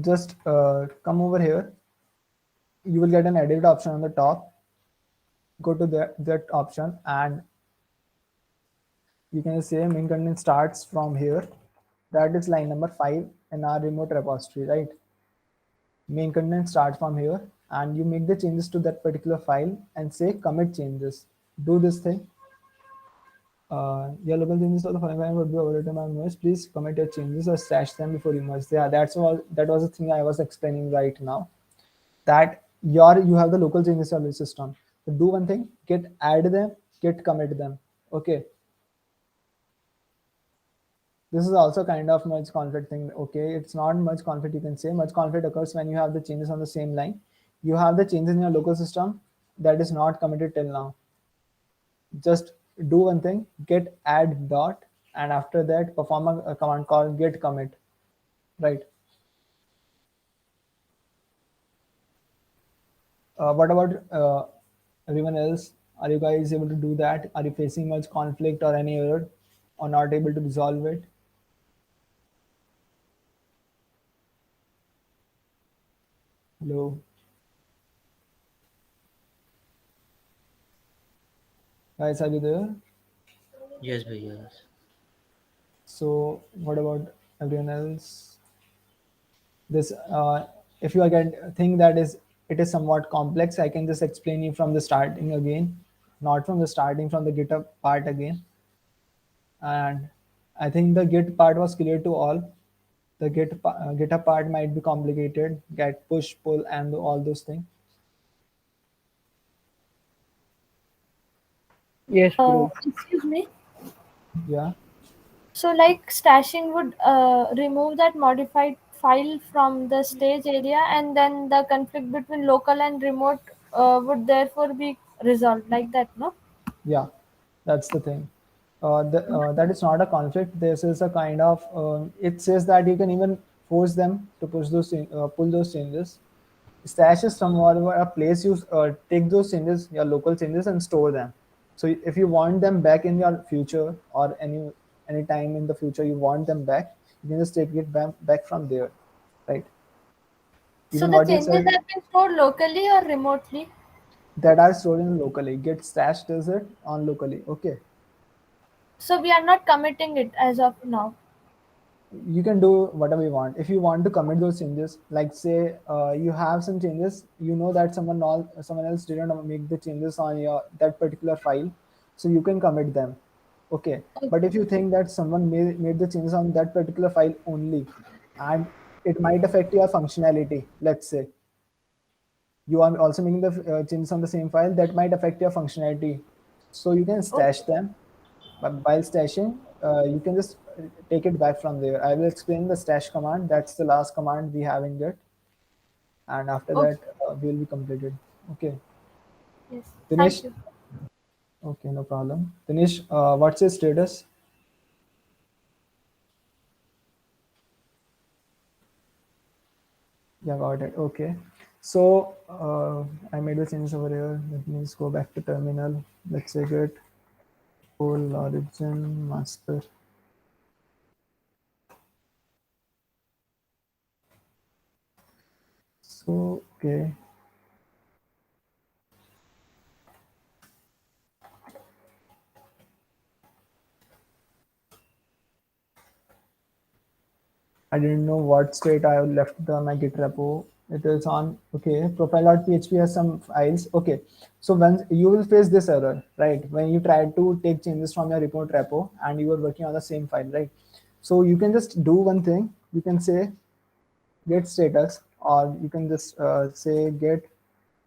Speaker 1: just come over here. You will get an edit option on the top. Go to that option, and you can say main content starts from here. That is line number 5 in our remote repository, right? Main content starts from here, and you make the changes to that particular file and say commit changes. Do this thing. Your local changes for the file would be overwritten by merge. Please commit your changes or stash them before you merge. Yeah, that's all. That was the thing I was explaining right now. That you have the local changes on the system. So do one thing: git add them, git commit them. Okay. This is also kind of merge conflict thing. Okay, it's not merge conflict. You can say merge conflict occurs when you have the changes on the same line. You have the changes in your local system that is not committed till now. Just do one thing: git add dot, and after that perform a command called git commit. Right. What about everyone else? Are you guys able to do that? Are you facing much conflict or any error, or not able to resolve it? Hello. Guys, are you there?
Speaker 2: Yes, bhaiya. Yes.
Speaker 1: So what about everyone else? This, if you again think that it is somewhat complex, I can just explain you from the starting again, not from the starting, from the GitHub part again. And I think the Git part was clear to all. The GitHub part might be complicated, get push, pull, and all those things.
Speaker 5: Yes, bro.
Speaker 6: Excuse me.
Speaker 1: Yeah.
Speaker 6: So like stashing would remove that modified file from the stage area, and then the conflict between local and remote would therefore be resolved like that, no?
Speaker 1: Yeah, that's the thing. That is not a conflict. This is a kind of, it says that you can even force them to push those pull those changes. Stash is somewhat a place you take those changes, your local changes, and store them. So if you want them back in your future, or any time in the future you want them back, you can just take it back from there, right?
Speaker 6: So
Speaker 1: Even
Speaker 6: the
Speaker 1: what you
Speaker 6: changes
Speaker 1: said,
Speaker 6: have been stored locally or remotely?
Speaker 1: that are stored in locally. Git stash does it on locally. Okay.
Speaker 6: So we are not committing it as of now.
Speaker 1: You can do whatever you want. If you want to commit those changes, like say you have some changes, you know that someone else didn't make the changes on that particular file, so you can commit them. Okay. But if you think that someone made the changes on that particular file only, and it might affect your functionality, let's say you are also making the changes on the same file that might affect your functionality, so you can stash them. But while stashing, you can just take it back from there. I will explain the stash command. That's the last command we have in Git. And after that, we'll be completed. Okay.
Speaker 6: Yes.
Speaker 1: Dinesh?
Speaker 6: Thank you.
Speaker 1: Okay, no problem. Dinesh, what's your status? Yeah, got it. Okay. So I made the changes over here. Let me just go back to terminal. Let's say Git full origin master. So, okay. I didn't know what state I left my Git repo. It is on, okay, profile.php has some files. Okay, so when you will face this error, right? When you try to take changes from your remote repo and you are working on the same file, right? So you can just do one thing. You can say git status, or you can just say git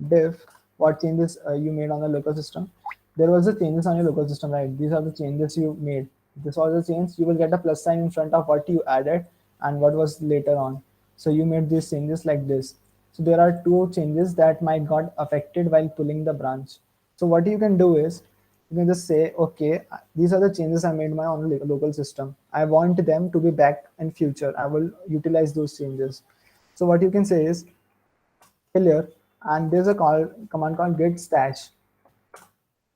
Speaker 1: diff what changes you made on the local system. There was the changes on your local system, right? These are the changes you made. This was the change. You will get a plus sign in front of what you added and what was later on. So you made these changes like this. So there are two changes that might got affected while pulling the branch. So what you can do is you can just say, okay, these are the changes I made my own local system. I want them to be back in future. I will utilize those changes. So what you can say is clear, and there's a command called git stash.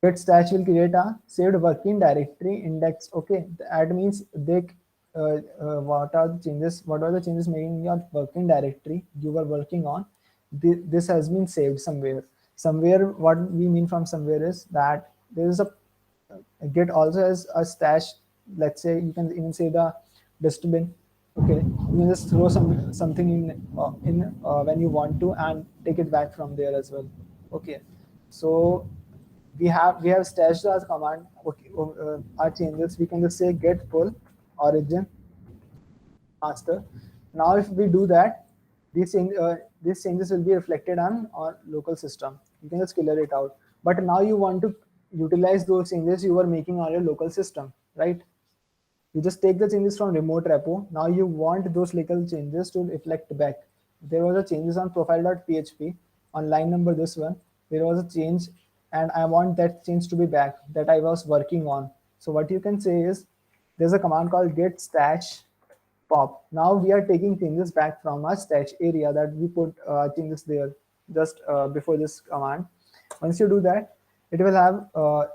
Speaker 1: Git stash will create a saved working directory index. Okay, that means they what are the changes? What are the changes made in your working directory you were working on? This has been saved somewhere. Somewhere, what we mean from somewhere is that there is a Git also has a stash. Let's say you can even say the dustbin. Okay, you can just throw something in when you want to and take it back from there as well. Okay, so we have stashed as command. Okay, our changes we can just say get pull origin master. Now if we do that, these changes will be reflected on our local system. You can just clear it out. But now you want to utilize those changes you were making on your local system, right? You just take the changes from remote repo. Now you want those local changes to reflect back. There was a changes on profile.php on line number this one. There was a change and I want that change to be back that I was working on. So what you can say is there's a command called git stash pop. Now we are taking changes back from our stash area that we put changes there just before this command. Once you do that, it will have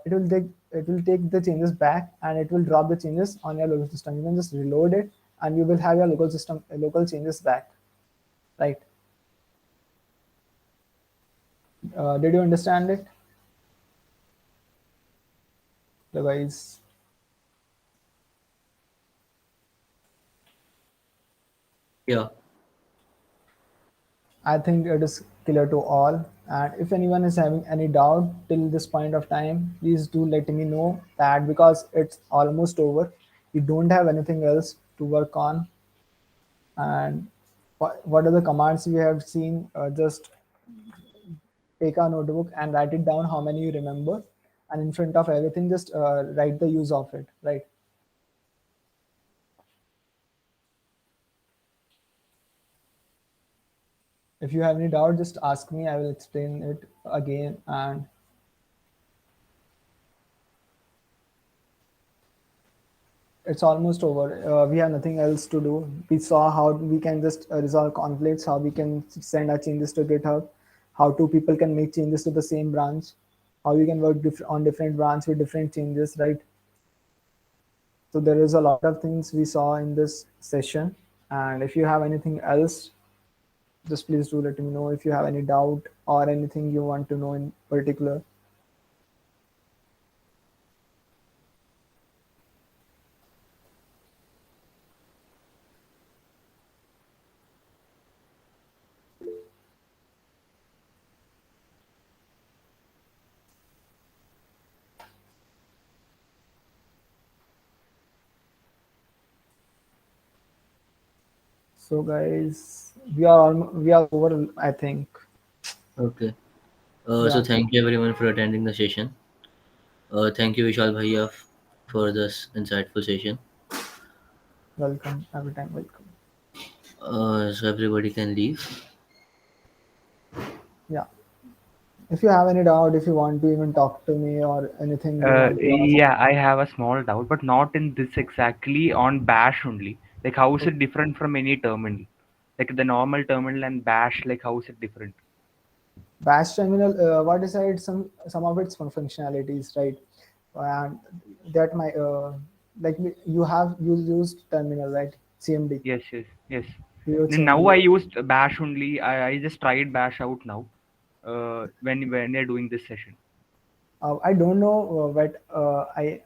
Speaker 1: it will take the changes back and it will drop the changes on your local system. You can just reload it and you will have your local system local changes back, right? Did you understand it? Otherwise,
Speaker 2: Yeah.
Speaker 1: I think it is clear to all. And if anyone is having any doubt till this point of time, please do let me know that because it's almost over. You don't have anything else to work on. And what are the commands we have seen? Just take a notebook and write it down how many you remember. And in front of everything, just write the use of it, right? If you have any doubt, just ask me. I will explain it again. And it's almost over. We have nothing else to do. We saw how we can just resolve conflicts, how we can send our changes to GitHub, how two people can make changes to the same branch, how we can work on different branch with different changes, right? So there is a lot of things we saw in this session. And if you have anything else, just please do let me know if you have any doubt or anything you want to know in particular. So guys, we are over, I think.
Speaker 2: Okay. So
Speaker 1: Yeah.
Speaker 2: thank you everyone for attending the session. Thank you Vishal Bhaiya for this insightful session.
Speaker 1: Welcome, every time welcome.
Speaker 2: So everybody can leave.
Speaker 1: Yeah. If you have any doubt, if you want to even talk to me or anything you want to ask.
Speaker 4: Yeah, I have a small doubt, but not in this exactly, on Bash only. Like, how is it different from any terminal? Like the normal terminal and Bash, like how is it different?
Speaker 1: Bash terminal, what decide some of its functionalities, right? And that my like you used terminal, right? CMD.
Speaker 4: Yes, yes, yes.
Speaker 1: You used
Speaker 4: Then now
Speaker 1: CMD.
Speaker 4: I used Bash only. I just tried Bash out now. When they're doing this session.
Speaker 1: I don't know but I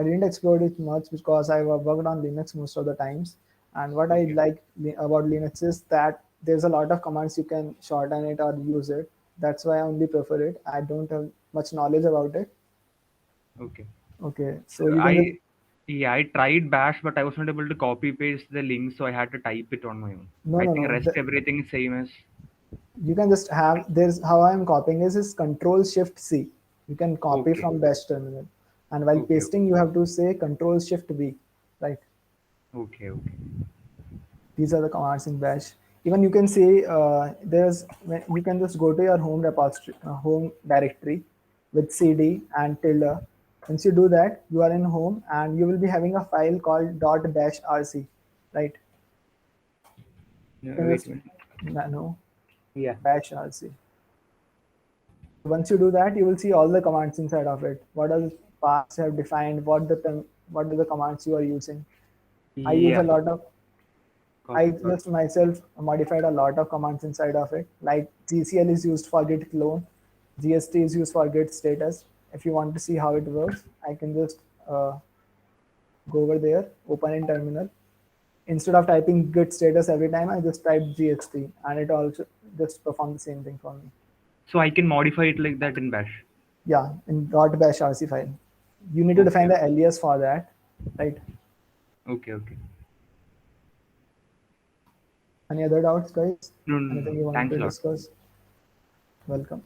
Speaker 1: didn't explore it much because I worked on Linux most of the times. And what I
Speaker 4: Okay.
Speaker 1: like about Linux is that there's a lot of commands you can shorten it or use it. That's why I only prefer it. I don't have much knowledge about it.
Speaker 4: Okay.
Speaker 1: Okay, so you can just
Speaker 4: I tried Bash, but I was not able to copy paste the link, so I had to type it on my own.
Speaker 1: no
Speaker 4: I
Speaker 1: no
Speaker 4: think
Speaker 1: no
Speaker 4: rest everything is same as.
Speaker 1: you can just have, there's how I'm copying is Control Shift C. You can copy
Speaker 4: Okay.
Speaker 1: from bash terminal, and while
Speaker 4: Okay.
Speaker 1: pasting you have to say Control Shift V, right?
Speaker 4: Okay. Okay.
Speaker 1: These are the commands in bash. Even you can say you can just go to your home repository, home directory with cd and tilde. Once you do that, you are in home and you will be having a file called .bash rc, right? You can
Speaker 4: Wait
Speaker 1: just
Speaker 4: a minute.
Speaker 1: no
Speaker 4: Yeah.
Speaker 1: bash rc. Once you do that, you will see all the commands inside of it. What are the paths you have defined? What are the commands you are using? I use a
Speaker 4: Yeah.
Speaker 1: lot of
Speaker 4: Got
Speaker 1: I
Speaker 4: it. Got it.
Speaker 1: just myself modified a lot of commands inside of it. Like GCL is used for git clone, GST is used for git status. If you want to see how it works, I can just go over there, open in terminal. Instead of typing git status every time, I just type GST and it also just performs the same thing for me.
Speaker 4: So I can modify it like that in bash.
Speaker 1: Yeah, in .bash rc file. You need to
Speaker 4: Okay.
Speaker 1: define the alias for that, right?
Speaker 4: Okay. Okay.
Speaker 1: Any other doubts, guys?
Speaker 4: No.
Speaker 1: Anything you want
Speaker 4: Thanks
Speaker 1: to
Speaker 4: a lot.
Speaker 1: discuss? Welcome.